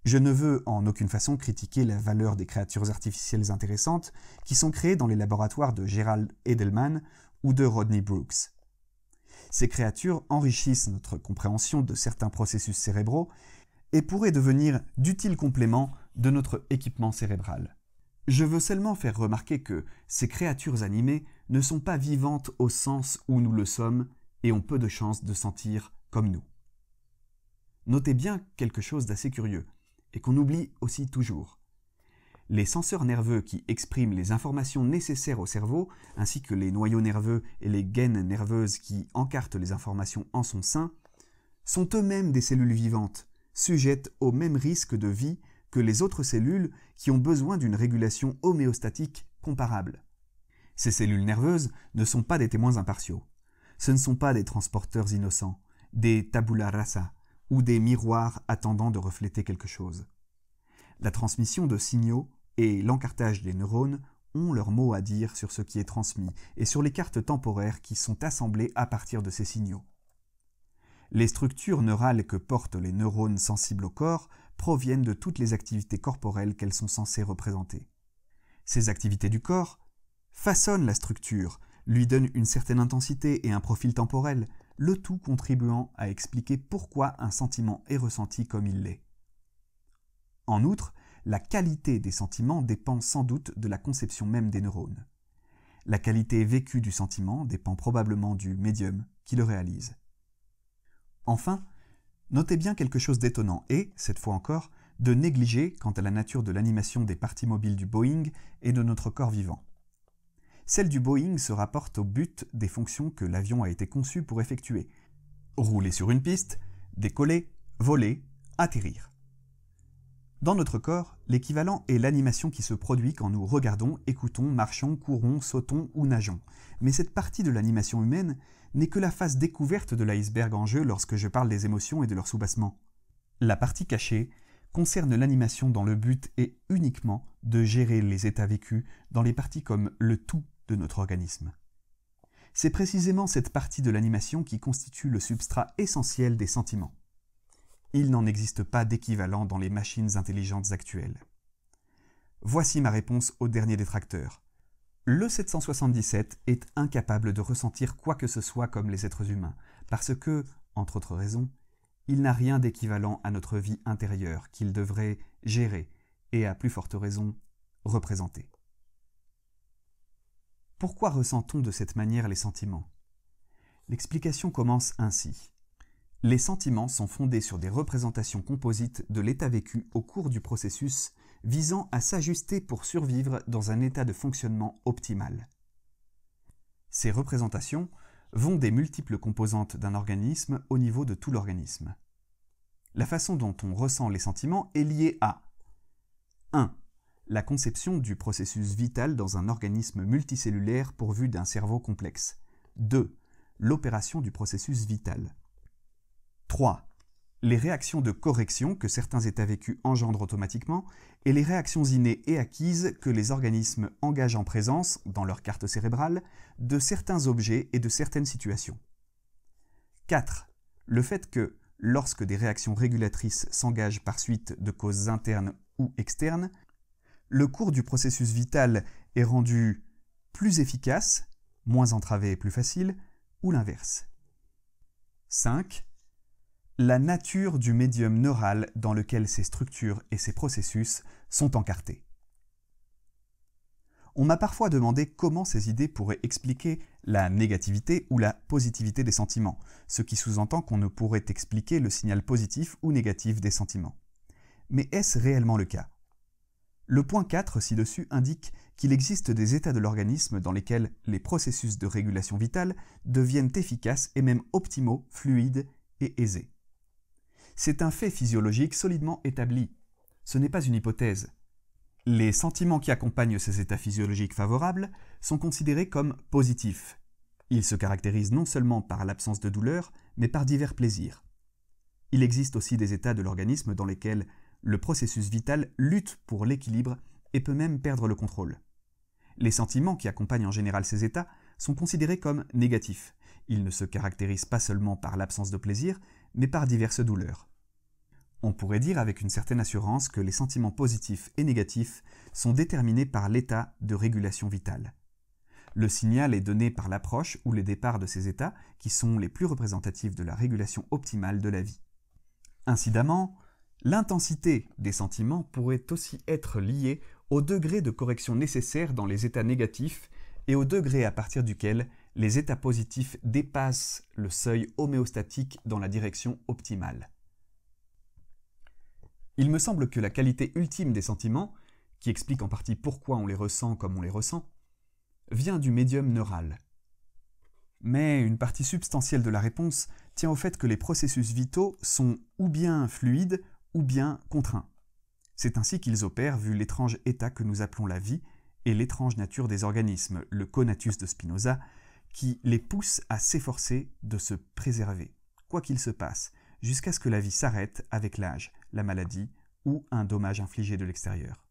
A: Je ne veux en aucune façon critiquer la valeur des créatures artificielles intéressantes qui sont créées dans les laboratoires de Gerald Edelman ou de Rodney Brooks. Ces créatures enrichissent notre compréhension de certains processus cérébraux et pourraient devenir d'utiles compléments de notre équipement cérébral. Je veux seulement faire remarquer que ces créatures animées ne sont pas vivantes au sens où nous le sommes et ont peu de chances de sentir comme nous. Notez bien quelque chose d'assez curieux, et qu'on oublie aussi toujours. Les senseurs nerveux qui expriment les informations nécessaires au cerveau, ainsi que les noyaux nerveux et les gaines nerveuses qui encartent les informations en son sein, sont eux-mêmes des cellules vivantes, sujettes au même risque de vie que les autres cellules qui ont besoin d'une régulation homéostatique comparable. Ces cellules nerveuses ne sont pas des témoins impartiaux. Ce ne sont pas des transporteurs innocents, des tabula rasa, ou des miroirs attendant de refléter quelque chose. La transmission de signaux et l'encartage des neurones ont leur mot à dire sur ce qui est transmis et sur les cartes temporaires qui sont assemblées à partir de ces signaux. Les structures neurales que portent les neurones sensibles au corps proviennent de toutes les activités corporelles qu'elles sont censées représenter. Ces activités du corps façonnent la structure, lui donnent une certaine intensité et un profil temporel, le tout contribuant à expliquer pourquoi un sentiment est ressenti comme il l'est. En outre, la qualité des sentiments dépend sans doute de la conception même des neurones. La qualité vécue du sentiment dépend probablement du médium qui le réalise. Enfin, notez bien quelque chose d'étonnant et, cette fois encore, de négligé quant à la nature de l'animation des parties mobiles du Boeing et de notre corps vivant. Celle du Boeing se rapporte au but des fonctions que l'avion a été conçu pour effectuer. Rouler sur une piste, décoller, voler, atterrir. Dans notre corps, l'équivalent est l'animation qui se produit quand nous regardons, écoutons, marchons, courons, sautons ou nageons. Mais cette partie de l'animation humaine n'est que la face découverte de l'iceberg en jeu lorsque je parle des émotions et de leur soubassement. La partie cachée concerne l'animation dans le but et uniquement de gérer les états vécus dans les parties comme le tout de notre organisme. C'est précisément cette partie de l'animation qui constitue le substrat essentiel des sentiments. Il n'en existe pas d'équivalent dans les machines intelligentes actuelles. Voici ma réponse au dernier détracteur. Le 777 est incapable de ressentir quoi que ce soit comme les êtres humains, parce que, entre autres raisons, il n'a rien d'équivalent à notre vie intérieure qu'il devrait gérer et, à plus forte raison, représenter. Pourquoi ressent-on de cette manière les sentiments ? L'explication commence ainsi. Les sentiments sont fondés sur des représentations composites de l'état vécu au cours du processus visant à s'ajuster pour survivre dans un état de fonctionnement optimal. Ces représentations vont des multiples composantes d'un organisme au niveau de tout l'organisme. La façon dont on ressent les sentiments est liée à 1. La conception du processus vital dans un organisme multicellulaire pourvu d'un cerveau complexe. 2. L'opération du processus vital. 3. les réactions de correction que certains états vécus engendrent automatiquement, et les réactions innées et acquises que les organismes engagent en présence, dans leur carte cérébrale, de certains objets et de certaines situations. 4. Le fait que, lorsque des réactions régulatrices s'engagent par suite de causes internes ou externes, le cours du processus vital est rendu plus efficace, moins entravé et plus facile, ou l'inverse. 5. La nature du médium neural dans lequel ces structures et ces processus sont encartés. On m'a parfois demandé comment ces idées pourraient expliquer la négativité ou la positivité des sentiments, ce qui sous-entend qu'on ne pourrait expliquer le signal positif ou négatif des sentiments. Mais est-ce réellement le cas ? Le point 4 ci-dessus indique qu'il existe des états de l'organisme dans lesquels les processus de régulation vitale deviennent efficaces et même optimaux, fluides et aisés. C'est un fait physiologique solidement établi. Ce n'est pas une hypothèse. Les sentiments qui accompagnent ces états physiologiques favorables sont considérés comme positifs. Ils se caractérisent non seulement par l'absence de douleur, mais par divers plaisirs. Il existe aussi des états de l'organisme dans lesquels le processus vital lutte pour l'équilibre et peut même perdre le contrôle. Les sentiments qui accompagnent en général ces états sont considérés comme négatifs. Ils ne se caractérisent pas seulement par l'absence de plaisir, mais par diverses douleurs. On pourrait dire avec une certaine assurance que les sentiments positifs et négatifs sont déterminés par l'état de régulation vitale. Le signal est donné par l'approche ou les départs de ces états qui sont les plus représentatifs de la régulation optimale de la vie. Incidemment, l'intensité des sentiments pourrait aussi être liée au degré de correction nécessaire dans les états négatifs et au degré à partir duquel les états positifs dépassent le seuil homéostatique dans la direction optimale. Il me semble que la qualité ultime des sentiments, qui explique en partie pourquoi on les ressent comme on les ressent, vient du médium neural. Mais une partie substantielle de la réponse tient au fait que les processus vitaux sont ou bien fluides ou bien contraints. C'est ainsi qu'ils opèrent vu l'étrange état que nous appelons la vie et l'étrange nature des organismes, le conatus de Spinoza, qui les pousse à s'efforcer de se préserver, quoi qu'il se passe, jusqu'à ce que la vie s'arrête avec l'âge, la maladie ou un dommage infligé de l'extérieur.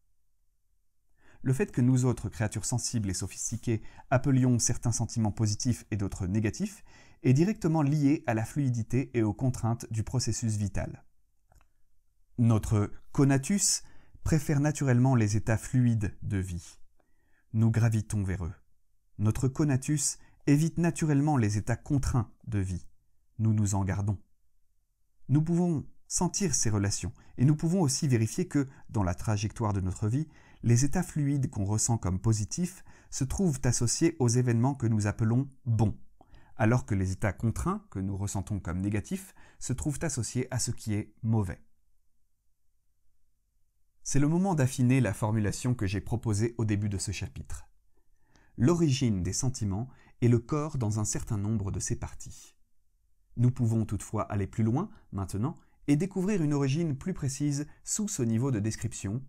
A: Le fait que nous autres créatures sensibles et sophistiquées appelions certains sentiments positifs et d'autres négatifs est directement lié à la fluidité et aux contraintes du processus vital. Notre conatus préfère naturellement les états fluides de vie. Nous gravitons vers eux. Notre conatus évite naturellement les états contraints de vie. Nous nous en gardons. Nous pouvons sentir ces relations et nous pouvons aussi vérifier que, dans la trajectoire de notre vie, les états fluides qu'on ressent comme positifs se trouvent associés aux événements que nous appelons bons, alors que les états contraints que nous ressentons comme négatifs se trouvent associés à ce qui est mauvais. C'est le moment d'affiner la formulation que j'ai proposée au début de ce chapitre. L'origine des sentiments est le corps dans un certain nombre de ses parties. Nous pouvons toutefois aller plus loin, maintenant, et découvrir une origine plus précise sous ce niveau de description,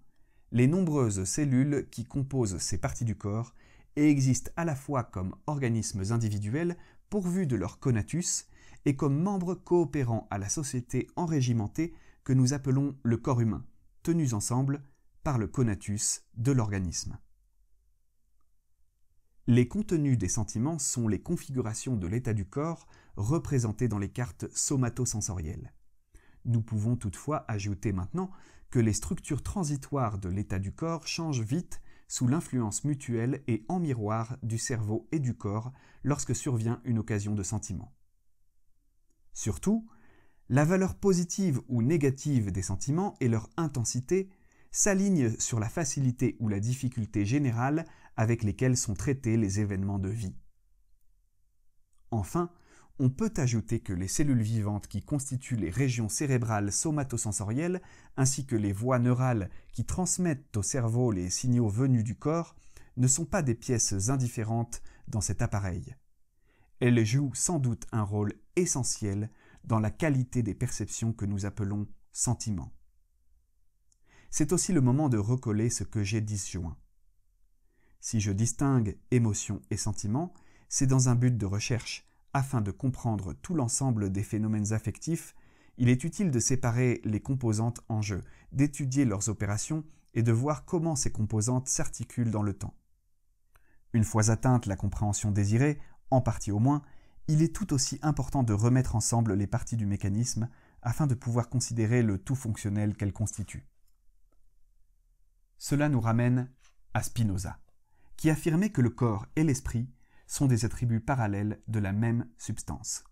A: les nombreuses cellules qui composent ces parties du corps et existent à la fois comme organismes individuels pourvus de leur conatus et comme membres coopérant à la société enrégimentée que nous appelons le corps humain, tenus ensemble par le conatus de l'organisme. Les contenus des sentiments sont les configurations de l'état du corps représentées dans les cartes somatosensorielles. Nous pouvons toutefois ajouter maintenant que les structures transitoires de l'état du corps changent vite sous l'influence mutuelle et en miroir du cerveau et du corps lorsque survient une occasion de sentiment. Surtout, la valeur positive ou négative des sentiments et leur intensité s'alignent sur la facilité ou la difficulté générale avec lesquelles sont traités les événements de vie. Enfin, on peut ajouter que les cellules vivantes qui constituent les régions cérébrales somatosensorielles ainsi que les voies neurales qui transmettent au cerveau les signaux venus du corps ne sont pas des pièces indifférentes dans cet appareil. Elles jouent sans doute un rôle essentiel dans la qualité des perceptions que nous appelons sentiments. C'est aussi le moment de recoller ce que j'ai disjoint. Si je distingue émotion et sentiment, c'est dans un but de recherche, afin de comprendre tout l'ensemble des phénomènes affectifs il est utile de séparer les composantes en jeu, d'étudier leurs opérations et de voir comment ces composantes s'articulent dans le temps. Une fois atteinte la compréhension désirée, en partie au moins, il est tout aussi important de remettre ensemble les parties du mécanisme afin de pouvoir considérer le tout fonctionnel qu'elles constituent. Cela nous ramène à Spinoza, qui affirmait que le corps et l'esprit sont des attributs parallèles de la même substance.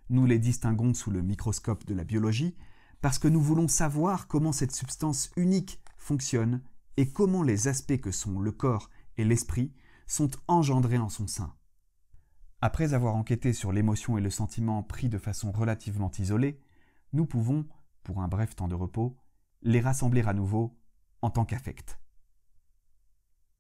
A: Nous les distinguons sous le microscope de la biologie parce que nous voulons savoir comment cette substance unique fonctionne et comment les aspects que sont le corps et l'esprit sont engendrés en son sein. Après avoir enquêté sur l'émotion et le sentiment pris de façon relativement isolée, nous pouvons, pour un bref temps de repos, les rassembler à nouveau en tant qu'affect.